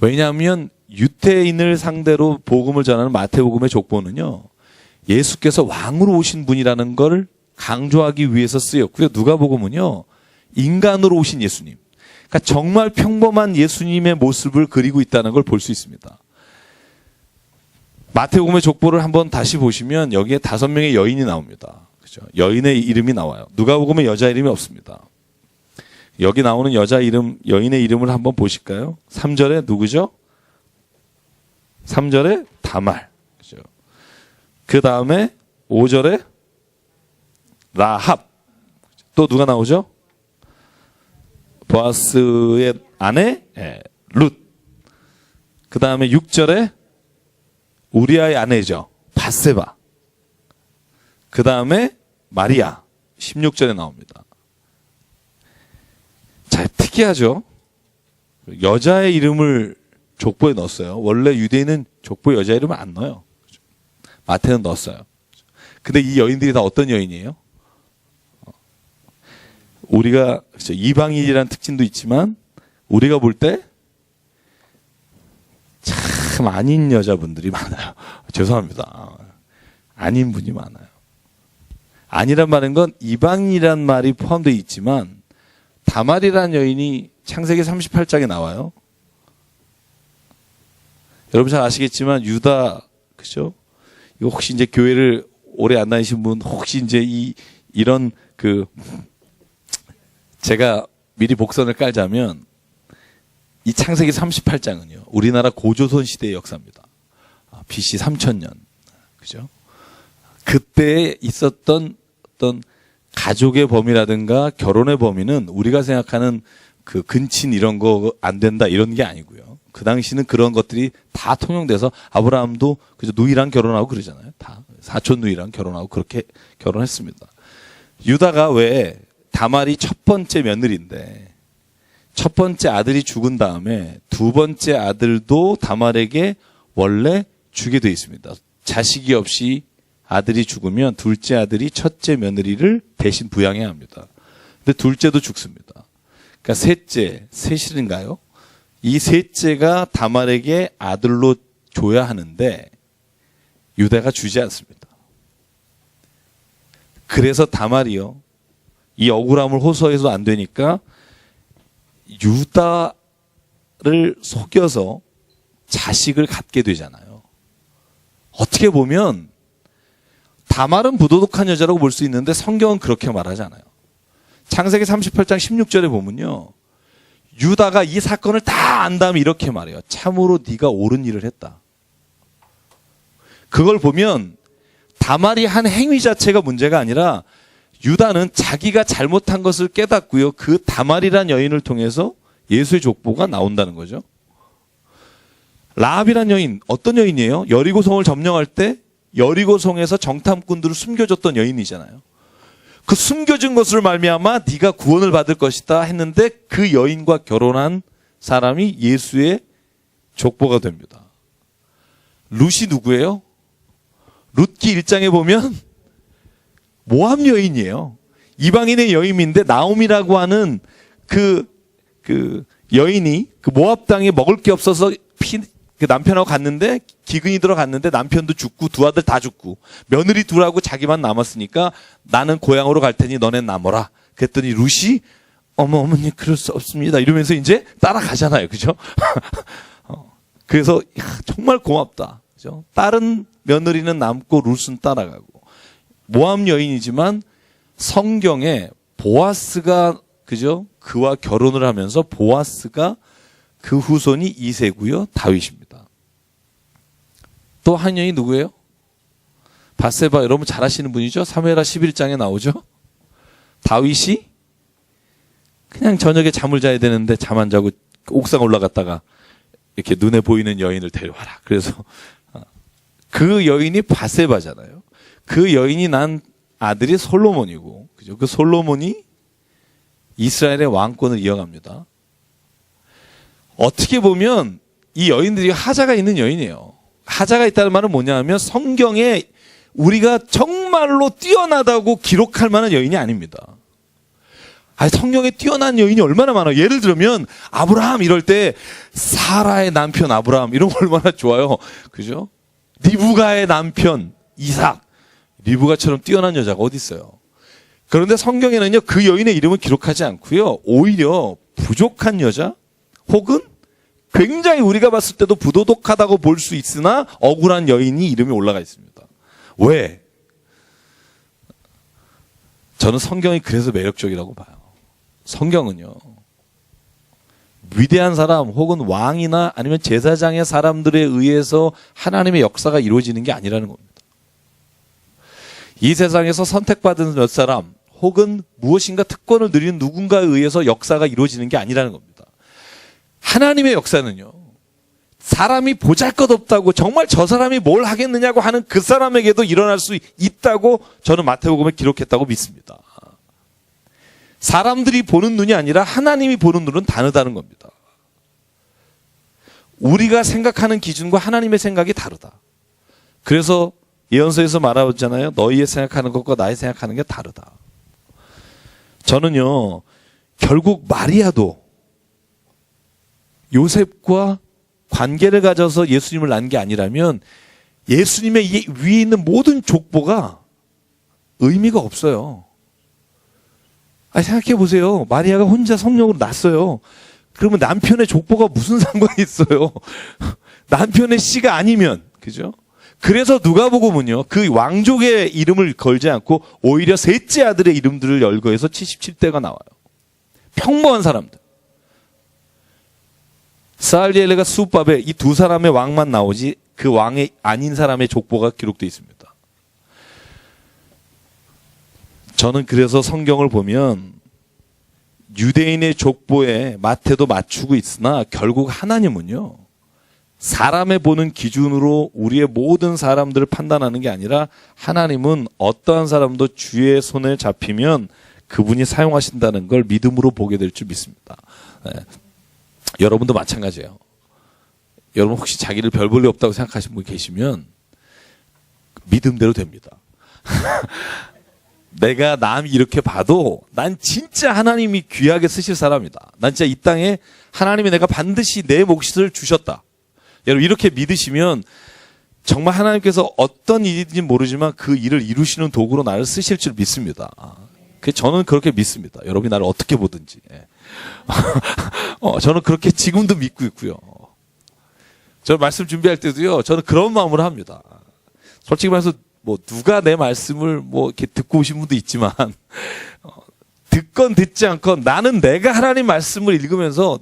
왜냐하면 유대인을 상대로 복음을 전하는 마태복음의 족보는요, 예수께서 왕으로 오신 분이라는 걸 강조하기 위해서 쓰였고요. 누가복음은요, 인간으로 오신 예수님. 그러니까 정말 평범한 예수님의 모습을 그리고 있다는 걸 볼 수 있습니다. 마태복음의 족보를 한번 다시 보시면 여기에 5명의 여인이 나옵니다. 그죠? 여인의 이름이 나와요. 누가복음에 여자 이름이 없습니다. 여기 나오는 여자 이름, 여인의 이름을 한번 보실까요? 3절에 누구죠? 3절에 다말. 그 다음에 5절에 라합. 또 누가 나오죠? 보아스의 아내 룻. 그 다음에 6절에 우리아의 아내죠. 밧세바. 그 다음에 마리아. 16절에 나옵니다. 자, 특이하죠? 여자의 이름을 족보에 넣었어요. 원래 유대인은 족보에 여자 이름을 안 넣어요. 마태는 넣었어요. 근데 이 여인들이 다 어떤 여인이에요? 우리가 이방인이라는 특징도 있지만 우리가 볼 때 참 아닌 여자분들이 많아요. 죄송합니다. 아닌 분이 많아요. 아니란 말은 건 이방인이란 말이 포함되어 있지만 다말이라는 여인이 창세기 38장에 나와요. 여러분 잘 아시겠지만 유다, 그죠? 이거 혹시 이제 교회를 오래 안 다니신 분, 혹시 이제 이런 제가 미리 복선을 깔자면 이 창세기 38장은요, 우리나라 고조선 시대의 역사입니다. BC 3000년. 그죠? 그때 있었던 어떤 가족의 범위라든가 결혼의 범위는 우리가 생각하는 그 근친 이런 거 안 된다 이런 게 아니고요. 그 당시는 그런 것들이 다 통용돼서 아브라함도 그죠, 누이랑 결혼하고 그러잖아요. 다 사촌 누이랑 결혼하고 그렇게 결혼했습니다. 유다가 왜 다말이 첫 번째 며느리인데 첫 번째 아들이 죽은 다음에 두 번째 아들도 다말에게 원래 주게 돼 있습니다. 자식이 없이 아들이 죽으면 둘째 아들이 첫째 며느리를 대신 부양해야 합니다. 근데 둘째도 죽습니다. 그러니까 셋째인가요? 이 셋째가 다말에게 아들로 줘야 하는데 유다가 주지 않습니다. 그래서 다말이요, 이 억울함을 호소해서 안 되니까 유다를 속여서 자식을 갖게 되잖아요. 어떻게 보면 다말은 부도덕한 여자라고 볼 수 있는데 성경은 그렇게 말하지 않아요. 창세기 38장 16절에 보면요, 유다가 이 사건을 다 안 다음에 이렇게 말해요. 참으로 네가 옳은 일을 했다. 그걸 보면 다말이 한 행위 자체가 문제가 아니라 유다는 자기가 잘못한 것을 깨닫고요, 그 다말이란 여인을 통해서 예수의 족보가 나온다는 거죠. 라합이란 여인, 어떤 여인이에요? 여리고성을 점령할 때 여리고성에서 정탐꾼들을 숨겨줬던 여인이잖아요. 그 숨겨진 것을 말미암아 네가 구원을 받을 것이다 했는데 그 여인과 결혼한 사람이 예수의 족보가 됩니다. 룻이 누구예요? 룻기 1장에 보면 모압 여인이에요. 이방인의 여인인데 나옴이라고 하는 그 여인이 그 모압 땅에 먹을 게 없어서 그 남편하고 갔는데 기근이 들어갔는데 남편도 죽고 두 아들 다 죽고 며느리 둘하고 자기만 남았으니까 나는 고향으로 갈 테니 너넨 남아라. 그랬더니 룻이 어머니 그럴 수 없습니다 이러면서 이제 따라가잖아요. 그죠? 그래서 정말 고맙다. 그죠? 다른 며느리는 남고 룻은 따라가고. 모압 여인이지만 성경에 보아스가, 그죠? 그와 결혼을 하면서 보아스가 그 후손이 이새고요, 다윗입니다. 또 한 여인이 누구예요? 밧세바, 여러분 잘 아시는 분이죠? 사무엘하 11장에 나오죠? 다윗이 그냥 저녁에 잠을 자야 되는데 잠 안 자고 옥상 올라갔다가 이렇게 눈에 보이는 여인을 데려와라. 그래서 그 여인이 밧세바잖아요. 그 여인이 난 아들이 솔로몬이고, 그죠? 그 솔로몬이 이스라엘의 왕권을 이어갑니다. 어떻게 보면 이 여인들이 하자가 있는 여인이에요. 하자가 있다는 말은 뭐냐 하면 성경에 우리가 정말로 뛰어나다고 기록할 만한 여인이 아닙니다. 성경에 뛰어난 여인이 얼마나 많아요. 예를 들면 아브라함 이럴 때 사라의 남편 아브라함 이런 거 얼마나 좋아요. 그죠? 리브가의 남편 이삭, 리브가처럼 뛰어난 여자가 어디 있어요. 그런데 성경에는요, 그 여인의 이름을 기록하지 않고요, 오히려 부족한 여자 혹은 굉장히 우리가 봤을 때도 부도덕하다고 볼 수 있으나 억울한 여인이 이름이 올라가 있습니다. 왜? 저는 성경이 그래서 매력적이라고 봐요. 성경은요, 위대한 사람 혹은 왕이나 아니면 제사장의 사람들에 의해서 하나님의 역사가 이루어지는 게 아니라는 겁니다. 이 세상에서 선택받은 몇 사람 혹은 무엇인가 특권을 누리는 누군가에 의해서 역사가 이루어지는 게 아니라는 겁니다. 하나님의 역사는요, 사람이 보잘것없다고 정말 저 사람이 뭘 하겠느냐고 하는 그 사람에게도 일어날 수 있다고 저는 마태복음에 기록했다고 믿습니다. 사람들이 보는 눈이 아니라 하나님이 보는 눈은 다르다는 겁니다. 우리가 생각하는 기준과 하나님의 생각이 다르다. 그래서 예언서에서 말하잖아요. 너희의 생각하는 것과 나의 생각하는 게 다르다. 저는요, 결국 마리아도 요셉과 관계를 가져서 예수님을 낳은 게 아니라면 예수님의 위에 있는 모든 족보가 의미가 없어요. 생각해 보세요. 마리아가 혼자 성령으로 낳았어요. 그러면 남편의 족보가 무슨 상관이 있어요? 남편의 씨가 아니면, 그죠? 그래서 누가복음은요, 그 왕족의 이름을 걸지 않고 오히려 셋째 아들의 이름들을 열거해서 77대가 나와요. 평범한 사람들. 스알리엘레가 수밥에 이 두 사람의 왕만 나오지 그 왕이 아닌 사람의 족보가 기록되어 있습니다. 저는 그래서 성경을 보면 유대인의 족보에 마태도 맞추고 있으나 결국 하나님은요, 사람의 보는 기준으로 우리의 모든 사람들을 판단하는 게 아니라 하나님은 어떠한 사람도 주의 손에 잡히면 그분이 사용하신다는 걸 믿음으로 보게 될 줄 믿습니다. 네. 여러분도 마찬가지예요. 여러분 혹시 자기를 별 볼 일 없다고 생각하시는 분 계시면 믿음대로 됩니다. 내가 남이 이렇게 봐도 난 진짜 하나님이 귀하게 쓰실 사람이다. 난 진짜 이 땅에 하나님이 내가 반드시 내 몫을 주셨다. 여러분 이렇게 믿으시면 정말 하나님께서 어떤 일인지 모르지만 그 일을 이루시는 도구로 나를 쓰실 줄 믿습니다. 저는 그렇게 믿습니다. 여러분이 나를 어떻게 보든지. 저는 그렇게 지금도 믿고 있고요. 저는 말씀 준비할 때도요, 저는 그런 마음으로 합니다. 솔직히 말해서 뭐 누가 내 말씀을 뭐 이렇게 듣고 오신 분도 있지만 듣건 듣지 않건 나는 내가 하나님 말씀을 읽으면서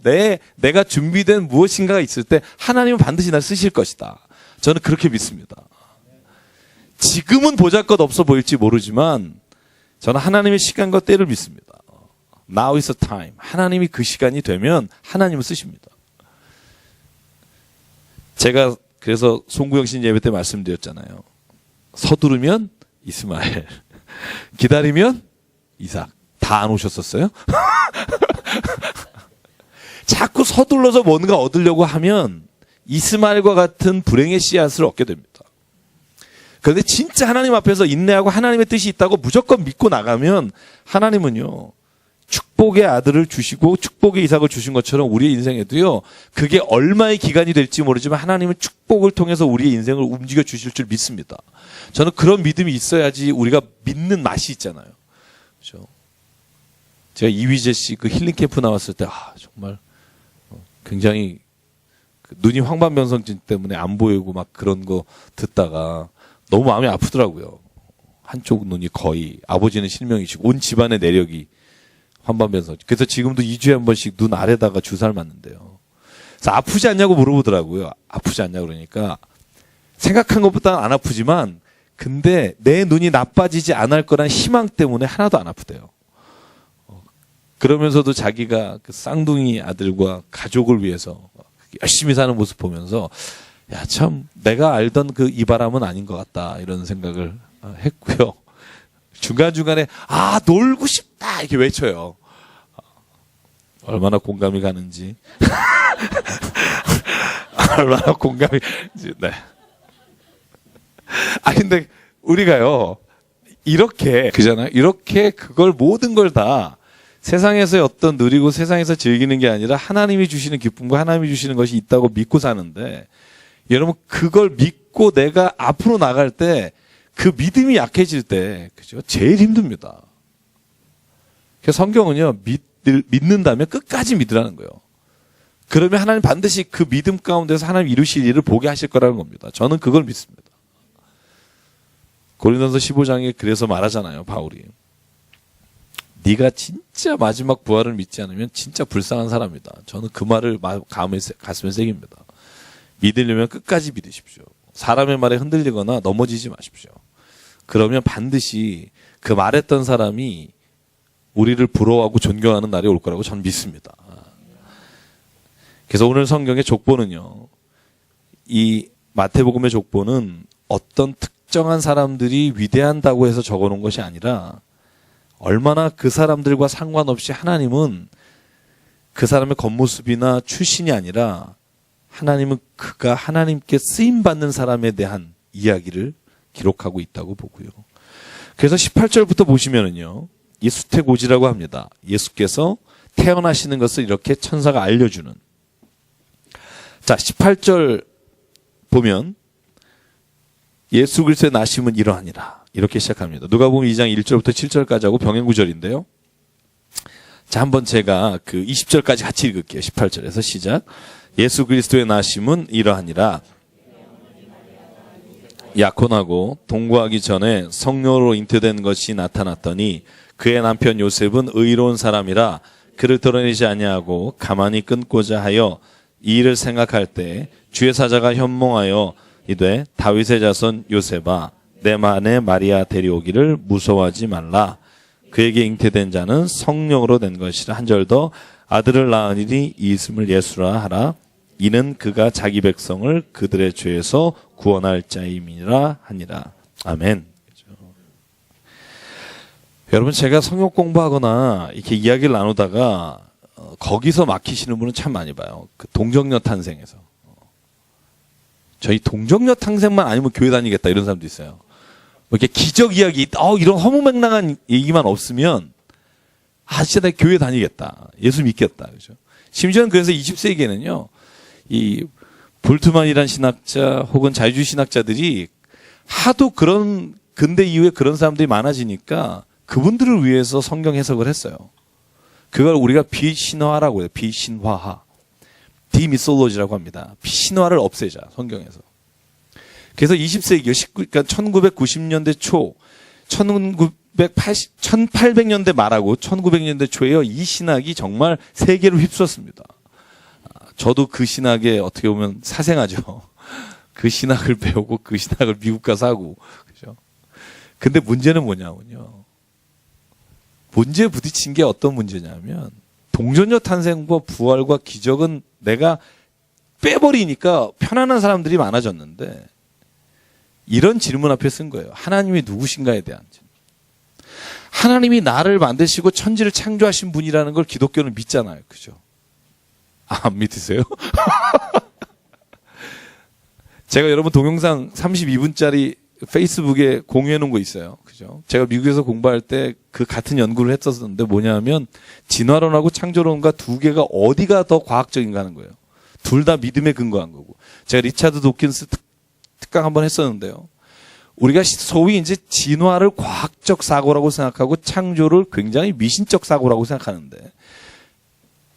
내가 준비된 무엇인가가 있을 때 하나님은 반드시 날 쓰실 것이다. 저는 그렇게 믿습니다. 지금은 보잘것 없어 보일지 모르지만 저는 하나님의 시간과 때를 믿습니다. Now is the time. 하나님이 그 시간이 되면 하나님을 쓰십니다. 제가 그래서 송구영신 예배 때 말씀드렸잖아요. 서두르면 이스마엘, 기다리면 이삭. 다 안 오셨었어요? 자꾸 서둘러서 뭔가 얻으려고 하면 이스마엘과 같은 불행의 씨앗을 얻게 됩니다. 그런데 진짜 하나님 앞에서 인내하고 하나님의 뜻이 있다고 무조건 믿고 나가면 하나님은요, 축복의 아들을 주시고 축복의 이삭을 주신 것처럼 우리의 인생에도요, 그게 얼마의 기간이 될지 모르지만 하나님은 축복을 통해서 우리의 인생을 움직여 주실 줄 믿습니다. 저는 그런 믿음이 있어야지 우리가 믿는 맛이 있잖아요. 그렇죠? 제가 이휘재 씨 그 힐링 캠프 나왔을 때 정말 굉장히 눈이 황반변성증 때문에 안 보이고 막 그런 거 듣다가 너무 마음이 아프더라고요. 한쪽 눈이 거의, 아버지는 실명이시고 온 집안의 내력이 황반변성증. 그래서 지금도 2주에 한 번씩 눈 아래다가 주사를 맞는데요. 그래서 아프지 않냐고 물어보더라고요. 아프지 않냐 그러니까 생각한 것보다는 안 아프지만 근데 내 눈이 나빠지지 않을 거란 희망 때문에 하나도 안 아프대요. 그러면서도 자기가 그 쌍둥이 아들과 가족을 위해서 열심히 사는 모습 보면서 야, 참 내가 알던 그 이 바람은 아닌 것 같다 이런 생각을 했고요. 중간중간에 놀고 싶다 이렇게 외쳐요. 얼마나 공감이 가는지. 얼마나 공감이. 네. 근데 우리가요, 이렇게 그잖아요. 이렇게 그걸 모든 걸 다 세상에서의 어떤 누리고 세상에서 즐기는 게 아니라 하나님이 주시는 기쁨과 하나님이 주시는 것이 있다고 믿고 사는데, 여러분 그걸 믿고 내가 앞으로 나갈 때 그 믿음이 약해질 때, 그죠? 제일 힘듭니다. 그래서 성경은요, 믿는다면 끝까지 믿으라는 거예요. 그러면 하나님 반드시 그 믿음 가운데서 하나님 이루실 일을 보게 하실 거라는 겁니다. 저는 그걸 믿습니다. 고린도서 15장에 그래서 말하잖아요, 바울이. 네가 진짜 마지막 부활을 믿지 않으면 진짜 불쌍한 사람이다. 저는 그 말을 가슴에 새깁니다. 믿으려면 끝까지 믿으십시오. 사람의 말에 흔들리거나 넘어지지 마십시오. 그러면 반드시 그 말했던 사람이 우리를 부러워하고 존경하는 날이 올 거라고 저는 믿습니다. 그래서 오늘 성경의 족보는요, 이 마태복음의 족보는 어떤 특정한 사람들이 위대한다고 해서 적어놓은 것이 아니라 얼마나 그 사람들과 상관없이 하나님은 그 사람의 겉모습이나 출신이 아니라 하나님은 그가 하나님께 쓰임받는 사람에 대한 이야기를 기록하고 있다고 보고요. 그래서 18절부터 보시면은요, 이 수태고지라고 합니다. 예수께서 태어나시는 것을 이렇게 천사가 알려주는. 자, 18절 보면 예수 그리스도의 나심은 이러하니라. 이렇게 시작합니다. 누가복음 2장 1절부터 7절까지 하고 병행구절인데요. 자, 한번 제가 그 20절까지 같이 읽을게요. 18절에서 시작. 예수 그리스도의 나심은 이러하니라. 약혼하고 동거하기 전에 성령으로 잉태된 것이 나타났더니 그의 남편 요셉은 의로운 사람이라 그를 드러내지 아니하고 가만히 끊고자 하여 이 일을 생각할 때 주의 사자가 현몽하여 이되 다윗의 자손 요셉아 내 아내 마리아 데려오기를 무서워하지 말라. 그에게 잉태된 자는 성령으로 된 것이라. 한 절 더. 아들을 낳으니 이름을 예수라 하라. 이는 그가 자기 백성을 그들의 죄에서 구원할 자임이라 하니라. 아멘. 여러분, 제가 성경 공부하거나 이렇게 이야기를 나누다가 거기서 막히시는 분은 참 많이 봐요. 그 동정녀 탄생에서. 저희 동정녀 탄생만 아니면 교회 다니겠다 이런 사람도 있어요. 뭐 이렇게 기적 이야기, 이런 허무맹랑한 얘기만 없으면 진짜 내가 교회 다니겠다. 예수 믿겠다. 그죠? 심지어는 그래서 20세기에는요, 이 볼트만이란 신학자 혹은 자유주의 신학자들이 하도 그런 근대 이후에 그런 사람들이 많아지니까 그분들을 위해서 성경 해석을 했어요. 그걸 우리가 비신화라고 해요. 비신화화. 디미솔로지라고 합니다. 신화를 없애자, 성경에서. 그래서 20세기, 그러니까 1990년대 초, 1800년대 말하고 1900년대 초에요. 이 신학이 정말 세계를 휩쓸었습니다. 저도 그 신학에 어떻게 보면 사생하죠. 그 신학을 배우고 그 신학을 미국 가서 하고, 그죠? 근데 문제는 뭐냐면요. 문제에 부딪힌 게 어떤 문제냐면, 동정녀 탄생과 부활과 기적은 내가 빼버리니까 편안한 사람들이 많아졌는데, 이런 질문 앞에 쓴 거예요. 하나님이 누구신가에 대한 질문. 하나님이 나를 만드시고 천지를 창조하신 분이라는 걸 기독교는 믿잖아요. 그죠? 안 믿으세요? 제가 여러분 동영상 32분짜리 페이스북에 공유해 놓은 거 있어요. 그죠? 제가 미국에서 공부할 때 그 같은 연구를 했었는데 뭐냐면 진화론하고 창조론과 두 개가 어디가 더 과학적인가 하는 거예요. 둘 다 믿음에 근거한 거고. 제가 리차드 도킨스 특강 한번 했었는데요. 우리가 소위 이제 진화를 과학적 사고라고 생각하고 창조를 굉장히 미신적 사고라고 생각하는데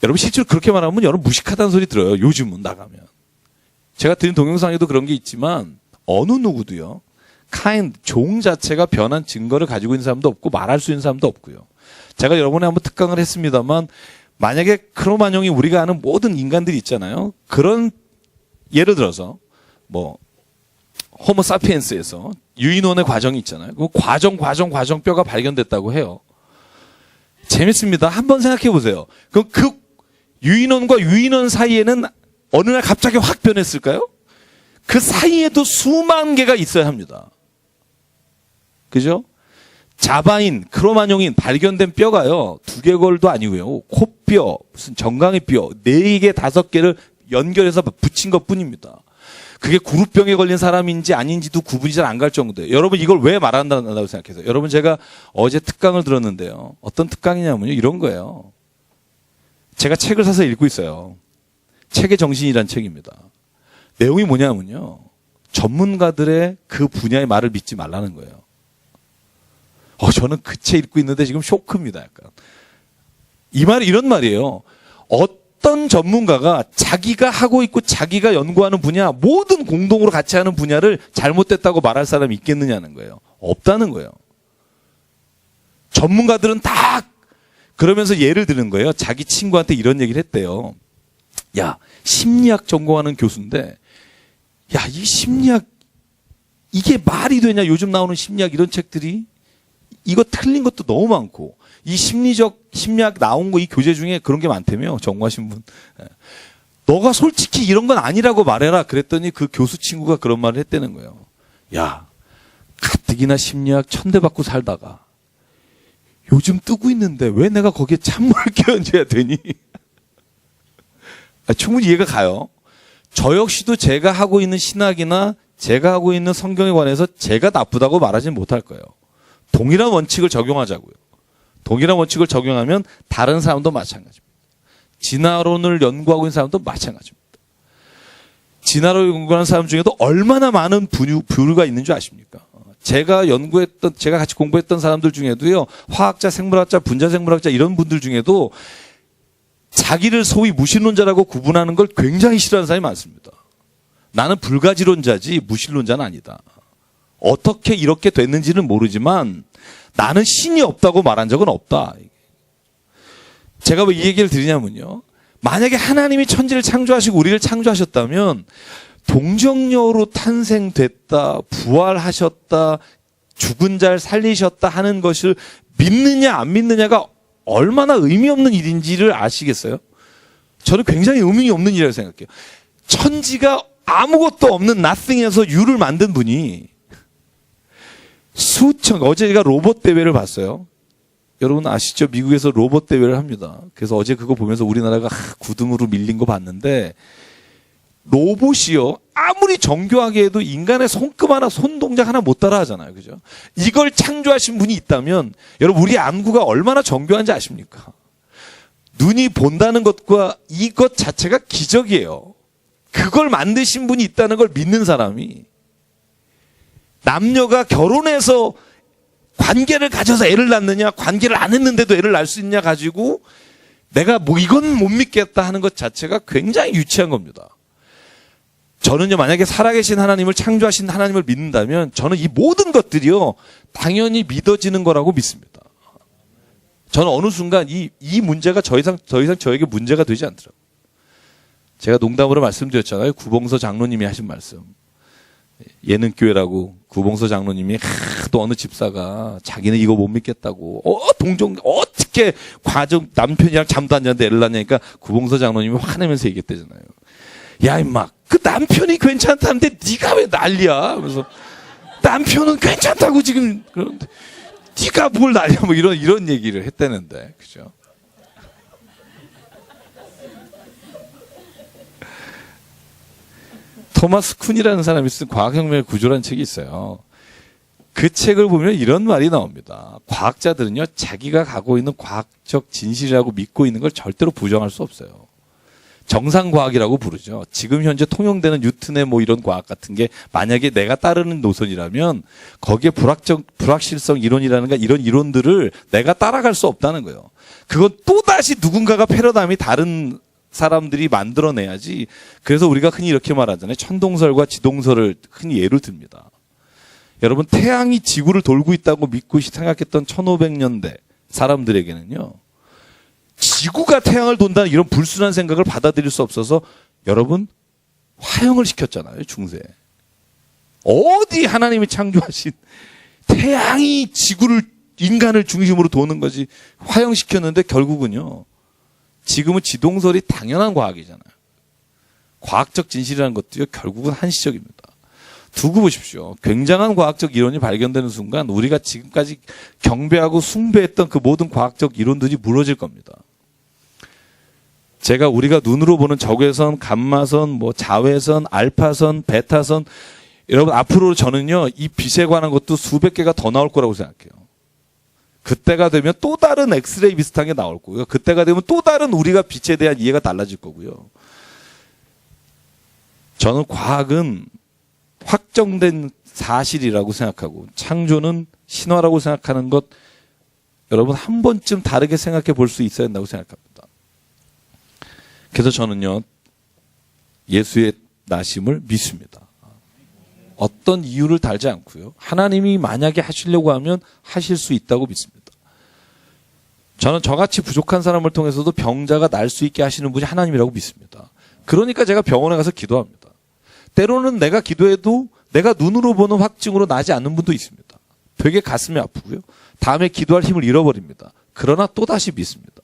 여러분 실제로 그렇게 말하면 여러분 무식하다는 소리 들어요. 요즘은 나가면. 제가 드린 동영상에도 그런 게 있지만 어느 누구도요. 종 자체가 변한 증거를 가지고 있는 사람도 없고 말할 수 있는 사람도 없고요. 제가 여러분에 한번 특강을 했습니다만 만약에 크로마뇽이 우리가 아는 모든 인간들이 있잖아요. 그런 예를 들어서 뭐 호모사피엔스에서 유인원의 과정이 있잖아요. 그 과정뼈가 발견됐다고 해요. 재밌습니다. 한번 생각해 보세요. 그럼 그 유인원과 유인원 사이에는 어느 날 갑자기 확 변했을까요? 그 사이에도 수만 개가 있어야 합니다. 그죠? 자바인, 크로마뇽인 발견된 뼈가요. 두개골도 아니고요. 코뼈, 무슨 정강이 뼈, 4개, 5개를 연결해서 붙인 것 뿐입니다. 그게 구루병에 걸린 사람인지 아닌지도 구분이 잘 안 갈 정도예요. 여러분 이걸 왜 말한다고 생각해서? 여러분 제가 어제 특강을 들었는데요. 어떤 특강이냐면요. 이런 거예요. 제가 책을 사서 읽고 있어요. 책의 정신이란 책입니다. 내용이 뭐냐면요. 전문가들의 그 분야의 말을 믿지 말라는 거예요. 저는 그 책 읽고 있는데 지금 쇼크입니다. 약간. 이 말이 이런 말이에요. 어떤 전문가가 자기가 하고 있고 자기가 연구하는 분야 모든 공동으로 같이 하는 분야를 잘못됐다고 말할 사람이 있겠느냐는 거예요. 없다는 거예요. 전문가들은 다 그러면서 예를 드는 거예요. 자기 친구한테 이런 얘기를 했대요. 야, 심리학 전공하는 교수인데 야, 이 심리학 이게 말이 되냐? 요즘 나오는 심리학 이런 책들이 이거 틀린 것도 너무 많고 이 심리학 나온 거 이 교재 중에 그런 게 많다며 전공하신 분. 너가 솔직히 이런 건 아니라고 말해라. 그랬더니 그 교수 친구가 그런 말을 했다는 거예요. 야, 가뜩이나 심리학 천대 받고 살다가 요즘 뜨고 있는데 왜 내가 거기에 찬물을 끼얹어야 되니? 충분히 이해가 가요. 저 역시도 제가 하고 있는 신학이나 제가 하고 있는 성경에 관해서 제가 나쁘다고 말하지는 못할 거예요. 동일한 원칙을 적용하자고요. 동일한 원칙을 적용하면 다른 사람도 마찬가지입니다. 진화론을 연구하고 있는 사람도 마찬가지입니다. 진화론을 연구하는 사람 중에도 얼마나 많은 부류가 있는 줄 아십니까? 제가 같이 공부했던 사람들 중에도요, 화학자, 생물학자, 분자생물학자 이런 분들 중에도 자기를 소위 무신론자라고 구분하는 걸 굉장히 싫어하는 사람이 많습니다. 나는 불가지론자지 무신론자는 아니다. 어떻게 이렇게 됐는지는 모르지만 나는 신이 없다고 말한 적은 없다. 제가 왜 이 얘기를 드리냐면요. 만약에 하나님이 천지를 창조하시고 우리를 창조하셨다면 동정녀로 탄생됐다, 부활하셨다, 죽은 자를 살리셨다 하는 것을 믿느냐 안 믿느냐가 얼마나 의미 없는 일인지를 아시겠어요? 저는 굉장히 의미 없는 일이라고 생각해요. 천지가 아무것도 없는 nothing에서 유를 만든 분이 어제 제가 로봇 대회를 봤어요. 여러분 아시죠? 미국에서 로봇 대회를 합니다. 그래서 어제 그거 보면서 우리나라가 9등으로 밀린 거 봤는데 로봇이요. 아무리 정교하게 해도 인간의 손금 하나, 손 동작 하나 못 따라 하잖아요. 그죠? 이걸 창조하신 분이 있다면 여러분 우리 안구가 얼마나 정교한지 아십니까? 눈이 본다는 것과 이것 자체가 기적이에요. 그걸 만드신 분이 있다는 걸 믿는 사람이 남녀가 결혼해서 관계를 가져서 애를 낳느냐, 관계를 안 했는데도 애를 낳을 수 있냐 가지고 내가 뭐 이건 못 믿겠다 하는 것 자체가 굉장히 유치한 겁니다. 저는요, 만약에 살아계신 하나님을 창조하신 하나님을 믿는다면 저는 이 모든 것들이요, 당연히 믿어지는 거라고 믿습니다. 저는 어느 순간 이 문제가 더 이상 저에게 문제가 되지 않더라고요. 제가 농담으로 말씀드렸잖아요. 구봉서 장로님이 하신 말씀. 예능교회라고 구봉서 장로님이 또 어느 집사가 자기는 이거 못 믿겠다고 어떻게 남편이랑 잠도 안 자는데 애를 낳냐니까 구봉서 장로님이 화내면서 얘기했대잖아요. 야 임마 그 남편이 괜찮다는데 네가 왜 난리야? 그래서 남편은 괜찮다고 지금 그런데 네가 뭘 난리야? 뭐 이런 얘기를 했다는데 그죠? 토마스 쿤이라는 사람이 쓴 과학혁명의 구조라는 책이 있어요. 그 책을 보면 이런 말이 나옵니다. 과학자들은요, 자기가 갖고 있는 과학적 진실이라고 믿고 있는 걸 절대로 부정할 수 없어요. 정상과학이라고 부르죠. 지금 현재 통용되는 뉴턴의 뭐 이런 과학 같은 게 만약에 내가 따르는 노선이라면 거기에 불확실성 이론이라는 이런 이론들을 내가 따라갈 수 없다는 거예요. 그건 또다시 누군가가 패러다임이 다른 사람들이 만들어내야지. 그래서 우리가 흔히 이렇게 말하잖아요. 천동설과 지동설을 흔히 예를 듭니다. 여러분 태양이 지구를 돌고 있다고 믿고 생각했던 1500년대 사람들에게는요. 지구가 태양을 돈다는 이런 불순한 생각을 받아들일 수 없어서 여러분 화형을 시켰잖아요. 중세. 어디 하나님이 창조하신 태양이 인간을 중심으로 도는 거지 화형시켰는데 결국은요. 지금은 지동설이 당연한 과학이잖아요. 과학적 진실이라는 것도요, 결국은 한시적입니다. 두고 보십시오. 굉장한 과학적 이론이 발견되는 순간 우리가 지금까지 경배하고 숭배했던 그 모든 과학적 이론들이 무너질 겁니다. 우리가 눈으로 보는 적외선, 감마선, 뭐 자외선, 알파선, 베타선, 여러분 앞으로 저는요, 이 빛에 관한 것도 수백 개가 더 나올 거라고 생각해요. 그때가 되면 또 다른 엑스레이 비슷한 게 나올 거고요. 그때가 되면 또 다른 우리가 빛에 대한 이해가 달라질 거고요. 저는 과학은 확정된 사실이라고 생각하고 창조는 신화라고 생각하는 것 여러분 한 번쯤 다르게 생각해 볼 수 있어야 한다고 생각합니다. 그래서 저는요. 예수의 나심을 믿습니다. 어떤 이유를 달지 않고요. 하나님이 만약에 하시려고 하면 하실 수 있다고 믿습니다. 저는 저같이 부족한 사람을 통해서도 병자가 날 수 있게 하시는 분이 하나님이라고 믿습니다. 그러니까 제가 병원에 가서 기도합니다. 때로는 내가 기도해도 내가 눈으로 보는 확증으로 나지 않는 분도 있습니다. 되게 가슴이 아프고요. 다음에 기도할 힘을 잃어버립니다. 그러나 또다시 믿습니다.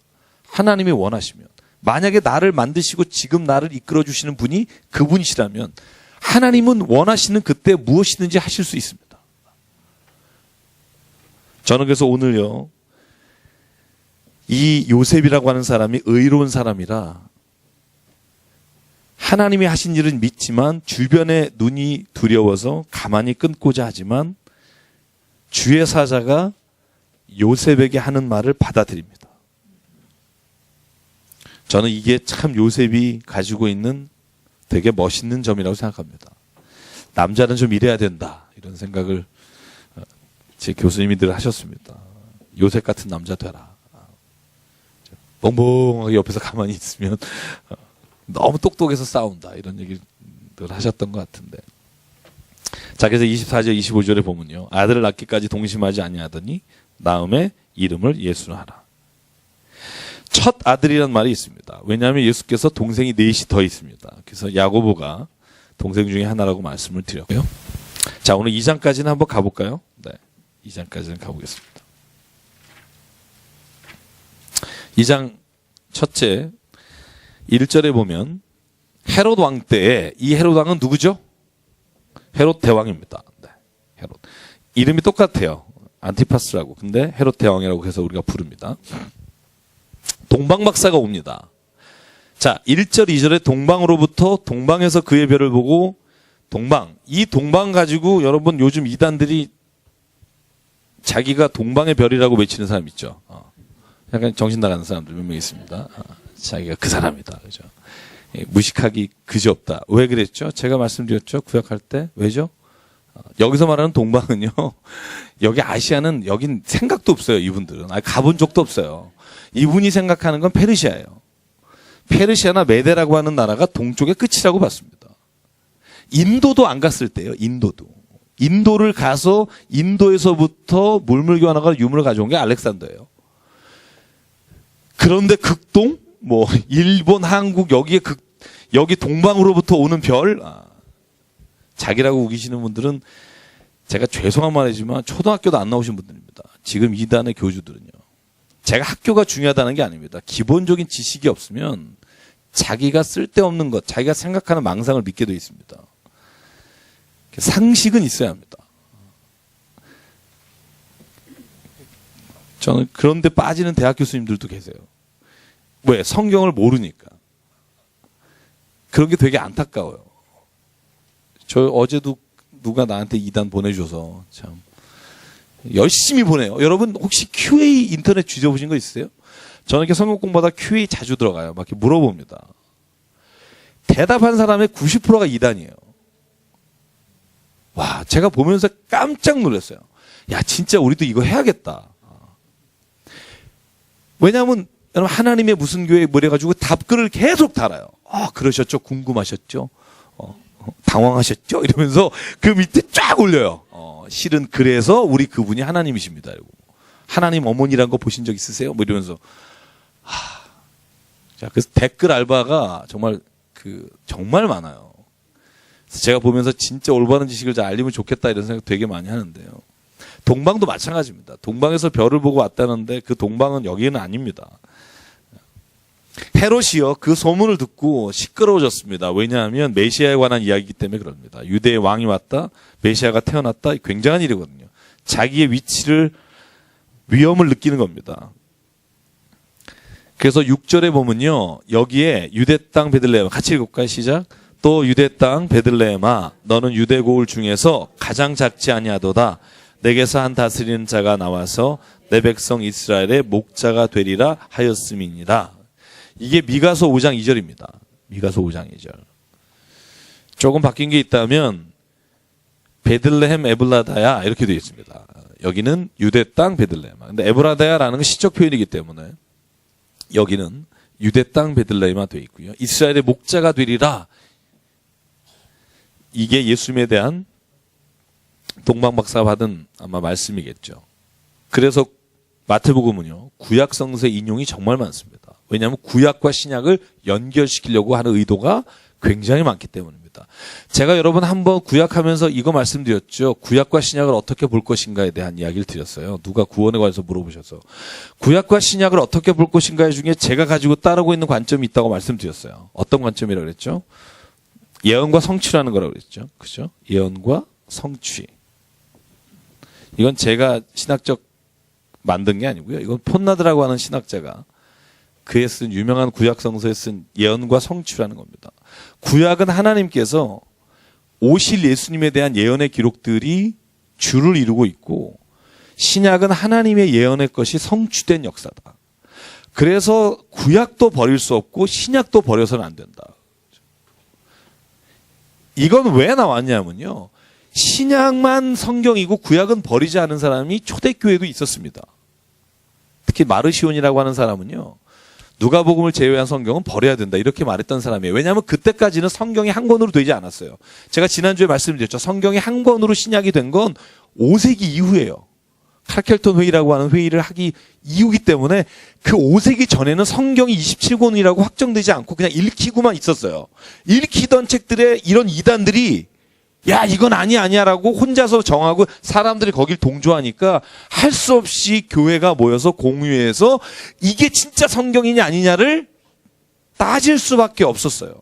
하나님이 원하시면, 만약에 나를 만드시고 지금 나를 이끌어 주시는 분이 그분이시라면 하나님은 원하시는 그때 무엇이든지 하실 수 있습니다. 저는 그래서 오늘요, 이 요셉이라고 하는 사람이 의로운 사람이라 하나님이 하신 일은 믿지만 주변의 눈이 두려워서 가만히 끊고자 하지만 주의 사자가 요셉에게 하는 말을 받아들입니다. 저는 이게 참 요셉이 가지고 있는 되게 멋있는 점이라고 생각합니다. 남자는 좀 이래야 된다, 이런 생각을 제 교수님이 늘 하셨습니다. 요셉 같은 남자 되라. 멍멍하게 옆에서 가만히 있으면 너무 똑똑해서 싸운다, 이런 얘기를 늘 하셨던 것 같은데. 자, 그래서 24절 25절에 보면요, 아들을 낳기까지 동심하지 아니하더니 나음에 이름을 예수라 하라. 첫 아들이라는 말이 있습니다. 왜냐하면 예수께서 동생이 넷이 더 있습니다. 그래서 야고보가 동생 중에 하나라고 말씀을 드렸고요. 자, 오늘 2장까지는 한번 가볼까요? 네, 2장까지는 가보겠습니다. 2장 첫째 1절에 보면 헤롯 왕 때에, 이 헤롯 왕은 누구죠? 헤롯 대왕입니다. 네, 헤롯. 이름이 똑같아요. 안티파스라고. 근데 헤롯 대왕이라고 해서 우리가 부릅니다. 동방박사가 옵니다. 자, 1절 2절에 동방으로부터, 동방에서 그의 별을 보고, 동방. 이 동방 가지고 여러분 요즘 이단들이 자기가 동방의 별이라고 외치는 사람 있죠. 약간 정신 나가는 사람들 몇 명 있습니다. 자기가 그 사람이다. 그죠? 무식하기 그지없다. 왜 그랬죠? 제가 말씀드렸죠. 구약할 때. 왜죠? 여기서 말하는 동방은요, 여기 아시아는 여긴 생각도 없어요. 이분들은. 가본 적도 없어요. 이분이 생각하는 건 페르시아예요. 페르시아나 메데라고 하는 나라가 동쪽의 끝이라고 봤습니다. 인도도 안 갔을 때요. 인도도. 인도를 가서 인도에서부터 물물교환하고 유물을 가져온 게 알렉산더예요. 그런데 극동, 뭐 일본, 한국, 여기 동방으로부터 오는 별, 자기라고 우기시는 분들은 제가 죄송한 말이지만 초등학교도 안 나오신 분들입니다. 지금 이단의 교주들은요. 제가 학교가 중요하다는 게 아닙니다. 기본적인 지식이 없으면 자기가 쓸데없는 것, 자기가 생각하는 망상을 믿게 되어 있습니다. 상식은 있어야 합니다. 저는 그런데 빠지는 대학 교수님들도 계세요. 왜? 성경을 모르니까. 그런 게 되게 안타까워요. 저 어제도 누가 나한테 이단 보내줘서 참 열심히 보내요. 여러분 혹시 QA 인터넷 뒤져보신 거 있으세요? 저는 이렇게 성경 공부하다 QA 자주 들어가요. 막 이렇게 물어봅니다. 대답한 사람의 90%가 이단이에요. 와, 제가 보면서 깜짝 놀랐어요. 야, 진짜 우리도 이거 해야겠다. 왜냐하면 여러분 하나님의 무슨 교회 뭐래가지고 답글을 계속 달아요. 그러셨죠? 궁금하셨죠? 당황하셨죠? 이러면서 그 밑에 쫙 올려요. 실은 그래서 우리 그분이 하나님이십니다. 이러고. 하나님 어머니란 거 보신 적 있으세요? 뭐 이러면서. 자, 그래서 댓글 알바가 정말 많아요. 그래서 제가 보면서 진짜 올바른 지식을 잘 알리면 좋겠다 이런 생각 되게 많이 하는데요. 동방도 마찬가지입니다. 동방에서 별을 보고 왔다는데 그 동방은 여기는 아닙니다. 헤롯이요, 그 소문을 듣고 시끄러워졌습니다. 왜냐하면 메시아에 관한 이야기이기 때문에 그럽니다. 유대의 왕이 왔다, 메시아가 태어났다, 굉장한 일이거든요. 자기의 위험을 느끼는 겁니다. 그래서 6절에 보면요, 여기에 유대 땅 베들레헴, 같이 읽을까요? 시작. 또 유대 땅 베들레헴아, 너는 유대 고을 중에서 가장 작지 아니하도다. 내게서 한 다스리는 자가 나와서 내 백성 이스라엘의 목자가 되리라 하였음이니라. 이게 미가서 5장 2절입니다. 미가서 5장 2절. 조금 바뀐 게 있다면 베들레헴 에브라다야 이렇게 되어 있습니다. 여기는 유대 땅 베들레헴. 근데 에브라다야라는 건 시적 표현이기 때문에 여기는 유대 땅 베들레헴아 되어 있고요. 이스라엘의 목자가 되리라. 이게 예수님에 대한 동방박사가 받은 아마 말씀이겠죠. 그래서 마태복음은요, 구약 성서의 인용이 정말 많습니다. 왜냐하면 구약과 신약을 연결시키려고 하는 의도가 굉장히 많기 때문입니다. 제가 여러분 한번 구약하면서 이거 말씀드렸죠. 구약과 신약을 어떻게 볼 것인가에 대한 이야기를 드렸어요. 누가 구원에 관해서 물어보셔서. 구약과 신약을 어떻게 볼 것인가 중에 제가 가지고 따르고 있는 관점이 있다고 말씀드렸어요. 어떤 관점이라고 그랬죠? 예언과 성취라는 거라고 그랬죠. 그죠? 예언과 성취. 이건 제가 신학적 만든 게 아니고요. 이건 폰나드라고 하는 신학자가 그에 쓴 유명한 구약 성서에 쓴 예언과 성취라는 겁니다. 구약은 하나님께서 오실 예수님에 대한 예언의 기록들이 주를 이루고 있고, 신약은 하나님의 예언의 것이 성취된 역사다. 그래서 구약도 버릴 수 없고 신약도 버려서는 안 된다. 이건 왜 나왔냐면요, 신약만 성경이고 구약은 버리지 않은 사람이 초대교회도 있었습니다. 특히 마르시온이라고 하는 사람은요, 누가복음을 제외한 성경은 버려야 된다 이렇게 말했던 사람이에요. 왜냐하면 그때까지는 성경이 한 권으로 되지 않았어요. 제가 지난주에 말씀드렸죠. 성경이 한 권으로 신약이 된 건 5세기 이후예요. 칼켈톤 회의라고 하는 회의를 하기 이후기 때문에 그 5세기 전에는 성경이 27권이라고 확정되지 않고 그냥 읽히고만 있었어요. 읽히던 책들에 이런 이단들이 야 이건 아니야라고 혼자서 정하고 사람들이 거길 동조하니까 할 수 없이 교회가 모여서 공유해서 이게 진짜 성경이냐 아니냐를 따질 수밖에 없었어요.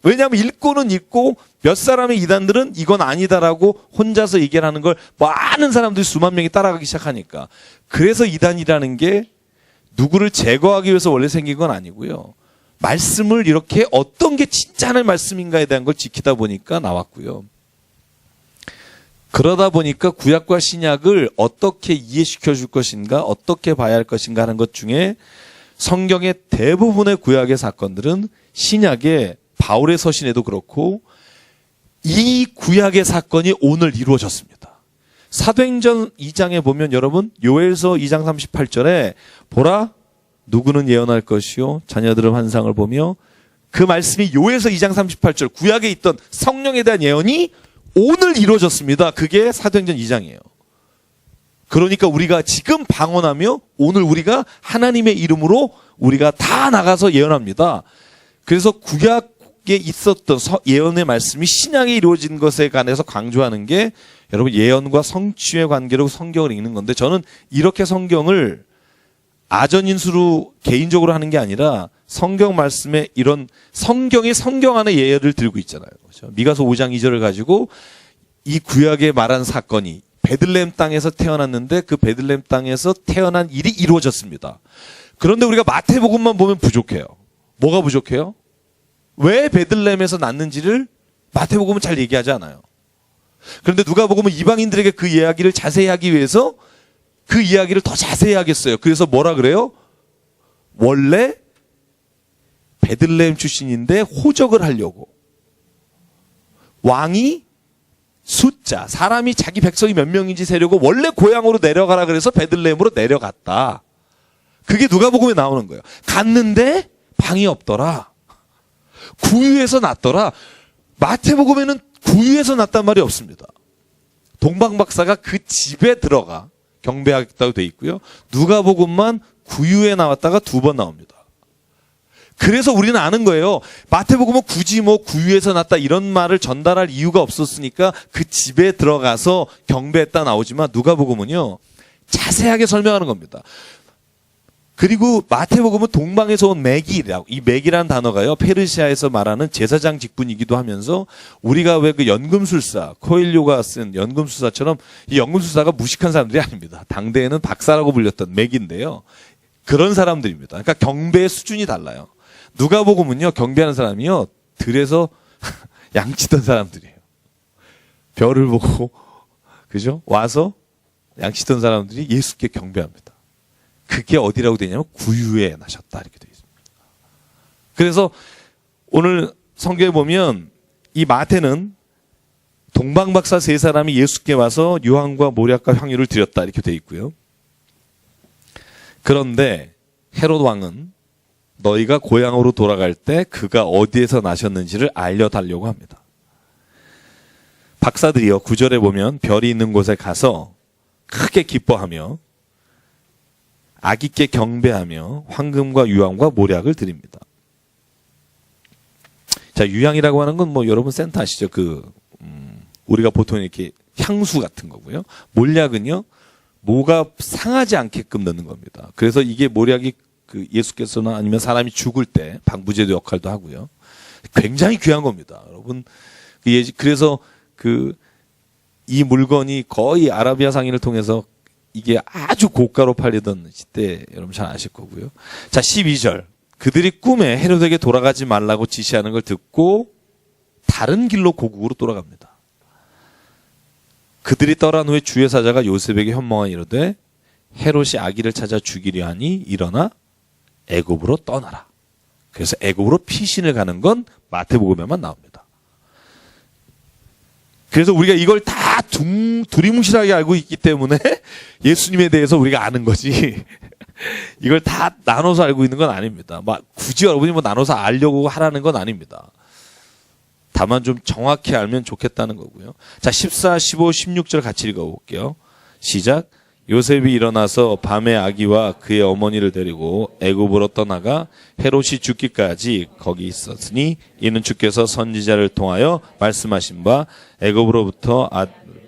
왜냐하면 읽고는 읽고 몇 사람의 이단들은 이건 아니다라고 혼자서 얘기를 하는 걸 많은 사람들이 수만 명이 따라가기 시작하니까. 그래서 이단이라는 게 누구를 제거하기 위해서 원래 생긴 건 아니고요. 말씀을 이렇게 어떤 게 진짜 하나님의 말씀인가에 대한 걸 지키다 보니까 나왔고요. 그러다 보니까 구약과 신약을 어떻게 이해시켜 줄 것인가, 어떻게 봐야 할 것인가 하는 것 중에 성경의 대부분의 구약의 사건들은 신약의 바울의 서신에도 그렇고 이 구약의 사건이 오늘 이루어졌습니다. 사도행전 2장에 보면 여러분 요엘서 2장 38절에 보라 누구는 예언할 것이요 자녀들은 환상을 보며, 그 말씀이 요엘서 2장 38절 구약에 있던 성령에 대한 예언이 오늘 이루어졌습니다. 그게 사도행전 2장이에요. 그러니까 우리가 지금 방언하며 오늘 우리가 하나님의 이름으로 우리가 다 나가서 예언합니다. 그래서 구약에 있었던 예언의 말씀이 신약에 이루어진 것에 관해서 강조하는 게 여러분 예언과 성취의 관계로 성경을 읽는 건데, 저는 이렇게 성경을 아전인수로 개인적으로 하는 게 아니라 성경 말씀에 이런 성경이 성경 안에 예언을 들고 있잖아요. 그렇죠? 미가서 5장 2절을 가지고 이 구약에 말한 사건이 베들레헴 땅에서 태어났는데 그 베들레헴 땅에서 태어난 일이 이루어졌습니다. 그런데 우리가 마태복음만 보면 부족해요. 뭐가 부족해요? 왜 베들레헴에서 났는지를 마태복음은 잘 얘기하지 않아요. 그런데 누가복음은 이방인들에게 그 이야기를 자세히 하기 위해서 그 이야기를 더 자세히 하겠어요. 그래서 뭐라 그래요? 원래 베들레헴 출신인데 호적을 하려고 왕이 숫자, 사람이 자기 백성이 몇 명인지 세려고 원래 고향으로 내려가라 그래서 베들레헴으로 내려갔다. 그게 누가복음에 나오는 거예요. 갔는데 방이 없더라. 구유에서 났더라. 마태복음에는 구유에서 났단 말이 없습니다. 동방박사가 그 집에 들어가 경배하겠다고 돼 있고요. 누가복음만 구유에 나왔다가 2번 나옵니다. 그래서 우리는 아는 거예요. 마태복음은 굳이 뭐 구유에서 났다 이런 말을 전달할 이유가 없었으니까 그 집에 들어가서 경배했다 나오지만 누가복음은요 자세하게 설명하는 겁니다. 그리고 마태복음은 동방에서 온 매기라고, 이 매기라는 단어가요 페르시아에서 말하는 제사장 직분이기도 하면서 우리가 왜 그 연금술사 코엘료가 쓴 연금술사처럼 이 연금술사가 무식한 사람들이 아닙니다. 당대에는 박사라고 불렸던 매기인데요. 그런 사람들입니다. 그러니까 경배의 수준이 달라요. 누가복음은요 경배하는 사람이요 들에서 양치던 사람들이에요. 별을 보고 그죠? 와서 양치던 사람들이 예수께 경배합니다. 그게 어디라고 되냐면 구유에 나셨다 이렇게 되어 있습니다. 그래서 오늘 성경에 보면 이 마태는 동방박사 3사람이 예수께 와서 유황과 모략과 향유를 드렸다 이렇게 되어 있고요. 그런데 헤롯 왕은 너희가 고향으로 돌아갈 때 그가 어디에서 나셨는지를 알려달라고 합니다. 박사들이요 9절에 보면 별이 있는 곳에 가서 크게 기뻐하며 아기께 경배하며 황금과 유황과 모략을 드립니다. 자, 유향이라고 하는 건 뭐 여러분 센터 아시죠? 우리가 보통 이렇게 향수 같은 거고요. 몰약은요, 뭐가 상하지 않게끔 넣는 겁니다. 그래서 이게 몰약이 예수께서나 아니면 사람이 죽을 때 방부제도 역할도 하고요. 굉장히 귀한 겁니다. 여러분, 그래서 이 물건이 거의 아라비아 상인을 통해서 이게 아주 고가로 팔리던 시대 여러분 잘 아실 거고요. 자, 12절. 그들이 꿈에 헤롯에게 돌아가지 말라고 지시하는 걸 듣고 다른 길로 고국으로 돌아갑니다. 그들이 떠난 후에 주의 사자가 요셉에게 현몽하여 이르되 헤롯이 아기를 찾아 죽이려 하니 일어나 애굽으로 떠나라. 그래서 애굽으로 피신을 가는 건 마태복음에만 나옵니다. 그래서 우리가 이걸 다 두리뭉실하게 알고 있기 때문에 예수님에 대해서 우리가 아는 거지. 이걸 다 나눠서 알고 있는 건 아닙니다. 굳이 여러분이 나눠서 알려고 하라는 건 아닙니다. 다만 좀 정확히 알면 좋겠다는 거고요. 자, 14, 15, 16절 같이 읽어볼게요. 시작. 요셉이 일어나서 밤에 아기와 그의 어머니를 데리고 애굽으로 떠나가 헤롯이 죽기까지 거기 있었으니 이는 주께서 선지자를 통하여 말씀하신 바 애굽으로부터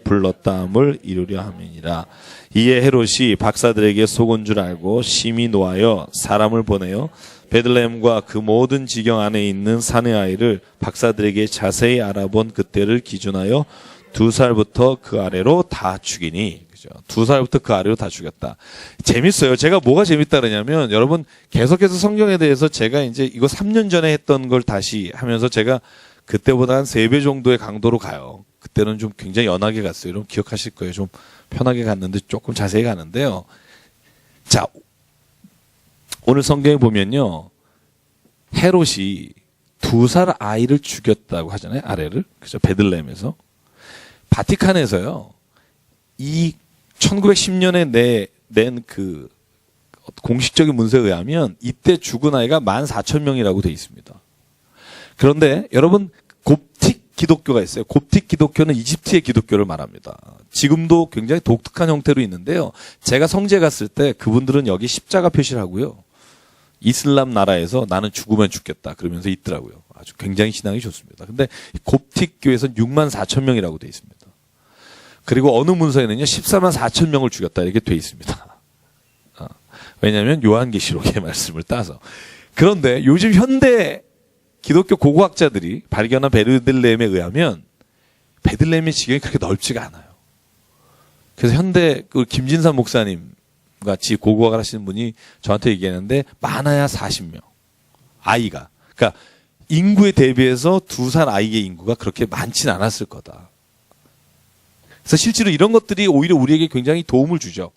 불렀다함을 이루려 함이니라. 이에 헤롯이 박사들에게 속은 줄 알고 심히 노하여 사람을 보내어 베들레헴과 그 모든 지경 안에 있는 사내 아이를 박사들에게 자세히 알아본 그때를 기준하여 2살부터 그 아래로 다 죽이니. 그죠? 2살부터 그 아래로 다 죽였다. 재밌어요. 제가 뭐가 재밌다 그러냐면, 여러분 계속해서 성경에 대해서 제가 이제 이거 3년 전에 했던 걸 다시 하면서 제가 그때보다 한 3배 정도의 강도로 가요. 그때는 좀 굉장히 연하게 갔어요. 여러분 기억하실 거예요. 좀 편하게 갔는데 조금 자세히 가는데요. 자, 오늘 성경에 보면요, 헤롯이 2살 아이를 죽였다고 하잖아요. 아래를. 그죠? 베들레헴에서. 바티칸에서요, 이 1910년에 낸 공식적인 문서에 의하면 이때 죽은 아이가 14,000명이라고 돼 있습니다. 그런데 여러분, 곱틱 기독교가 있어요. 곱틱 기독교는 이집트의 기독교를 말합니다. 지금도 굉장히 독특한 형태로 있는데요. 제가 성지에 갔을 때 그분들은 여기 십자가 표시를 하고요. 이슬람 나라에서 나는 죽으면 죽겠다 그러면서 있더라고요. 아주 굉장히 신앙이 좋습니다. 근데 곱틱교에서는 64,000명이라고 돼 있습니다. 그리고 어느 문서에는요 144,000명을 죽였다 이렇게 돼 있습니다. 왜냐하면 요한계시록의 말씀을 따서. 그런데 요즘 현대 기독교 고고학자들이 발견한 베들레헴에 의하면 베들레헴의 지경이 그렇게 넓지가 않아요. 그래서 현대 김진삼 목사님 같이 고고학을 하시는 분이 저한테 얘기하는데 많아야 40명. 아이가. 그러니까 인구에 대비해서 2살 아이의 인구가 그렇게 많진 않았을 거다. 그래서 실제로 이런 것들이 오히려 우리에게 굉장히 도움을 주죠.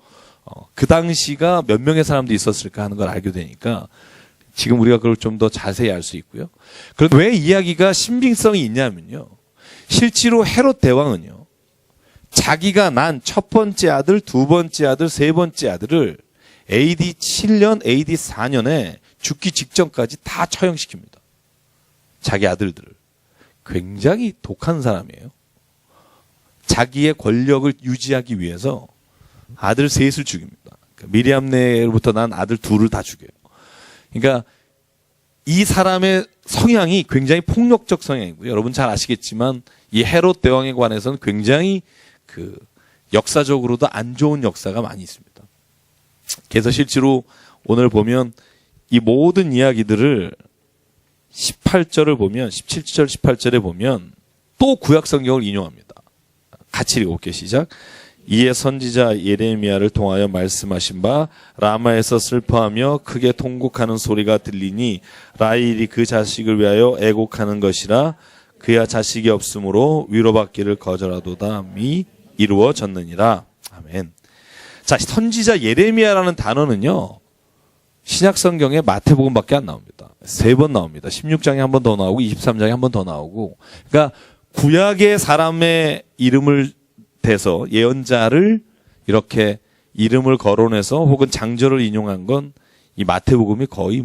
그 당시가 몇 명의 사람들이 있었을까 하는 걸 알게 되니까 지금 우리가 그걸 좀 더 자세히 알 수 있고요. 그런데 왜 이야기가 신빙성이 있냐면요. 실제로 헤롯 대왕은요. 자기가 난 첫 번째 아들, 두 번째 아들, 세 번째 아들을 AD 7년, AD 4년에 죽기 직전까지 다 처형시킵니다. 자기 아들들을. 굉장히 독한 사람이에요. 자기의 권력을 유지하기 위해서 아들 셋을 죽입니다. 미리암네로부터 난 아들 둘을 다 죽여요. 그러니까 이 사람의 성향이 굉장히 폭력적 성향이고요. 여러분 잘 아시겠지만 이 헤롯 대왕에 관해서는 굉장히 역사적으로도 안 좋은 역사가 많이 있습니다. 그래서 실제로 오늘 보면 이 모든 이야기들을 18절을 보면 17절 18절에 보면 또 구약 성경을 인용합니다. 같이 읽어볼게요. 시작. 이에 선지자 예레미야를 통하여 말씀하신 바 라마에서 슬퍼하며 크게 통곡하는 소리가 들리니 라헬이 그 자식을 위하여 애곡하는 것이라 그야 자식이 없으므로 위로받기를 거절하도다미 이루어졌느니라. 아멘. 자, 선지자 예레미야라는 단어는요. 신약 성경에 마태복음밖에 안 나옵니다. 3번 나옵니다. 16장에 한 번 더 나오고 23장에 한 번 더 나오고. 그러니까 구약의 사람의 이름을 대서 예언자를 이렇게 이름을 거론해서 혹은 장절을 인용한 건 이 마태복음이 거의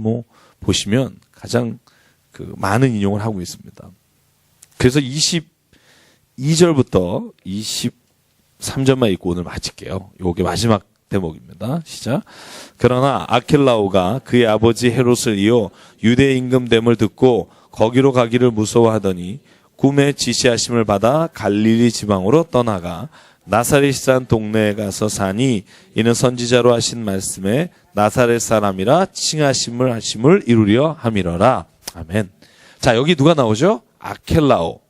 보시면 가장 많은 인용을 하고 있습니다. 그래서 22절부터 23절만 읽고 오늘 마칠게요. 요게 마지막 대목입니다. 시작. 그러나 아켈라오가 그의 아버지 헤롯을 이어 유대 임금됨을 듣고 거기로 가기를 무서워하더니 꿈에 지시하심을 받아 갈릴리 지방으로 떠나가 나사렛이란 동네에 가서 사니 이는 선지자로 하신 말씀에 나사렛 사람이라 칭하심을 이루려 함이러라. 아멘. 자, 여기 누가 나오죠? 아켈라오.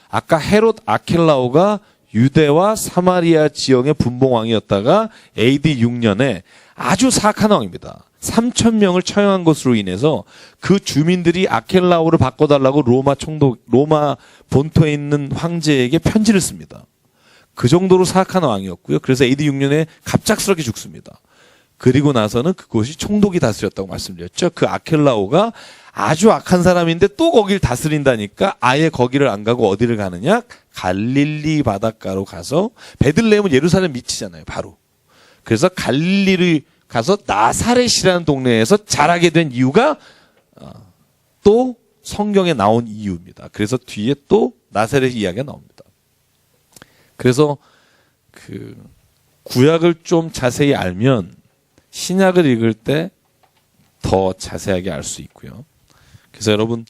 아까 헤롯 아켈라오가 유대와 사마리아 지역의 분봉왕이었다가 AD 6년에 아주 사악한 왕입니다. 3,000명을 처형한 것으로 인해서 그 주민들이 아켈라오를 바꿔달라고 로마 본토에 있는 황제에게 편지를 씁니다. 그 정도로 사악한 왕이었고요. 그래서 AD 6년에 갑작스럽게 죽습니다. 그리고 나서는 그곳이 총독이 다스렸다고 말씀드렸죠. 그 아켈라오가 아주 악한 사람인데 또 거길 다스린다니까 아예 거기를 안 가고 어디를 가느냐? 갈릴리 바닷가로 가서 베들레헴은 예루살렘 밑이잖아요. 바로. 그래서 갈릴리를 가서 나사렛이라는 동네에서 자라게 된 이유가 또 성경에 나온 이유입니다. 그래서 뒤에 또 나사렛 이야기가 나옵니다. 그래서 그 구약을 좀 자세히 알면 신약을 읽을 때 더 자세하게 알 수 있고요. 그래서 여러분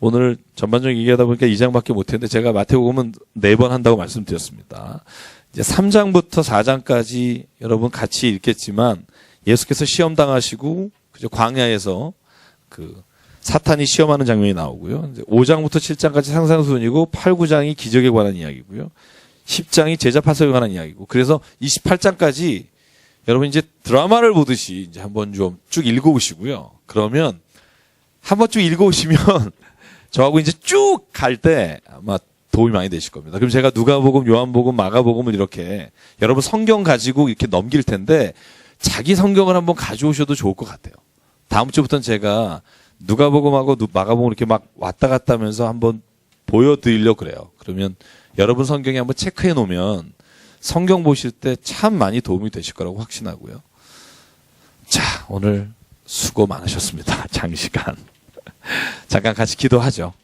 오늘 전반적으로 얘기하다 보니까 2장밖에 못했는데 제가 마태복음은 4번 한다고 말씀드렸습니다. 이제 3장부터 4장까지 여러분 같이 읽겠지만 예수께서 시험 당하시고 그죠 광야에서 사탄이 시험하는 장면이 나오고요. 이제 5장부터 7장까지 상상수훈이고 8, 9장이 기적에 관한 이야기고요. 10장이 제자 파석에 관한 이야기고 그래서 28장까지 여러분 이제 드라마를 보듯이 이제 한번 좀 쭉 읽어보시고요. 그러면 한번 쭉 읽어오시면 저하고 이제 쭉 갈 때 아마 도움이 많이 되실 겁니다. 그럼 제가 누가복음, 요한복음, 마가복음을 이렇게 여러분 성경 가지고 이렇게 넘길 텐데 자기 성경을 한번 가져오셔도 좋을 것 같아요. 다음 주부터는 제가 누가복음하고 마가복음 이렇게 막 왔다 갔다 하면서 한번 보여드리려고 그래요. 그러면 여러분 성경에 한번 체크해 놓으면 성경 보실 때 참 많이 도움이 되실 거라고 확신하고요. 자, 오늘 수고 많으셨습니다. 장시간. 잠깐 같이 기도하죠.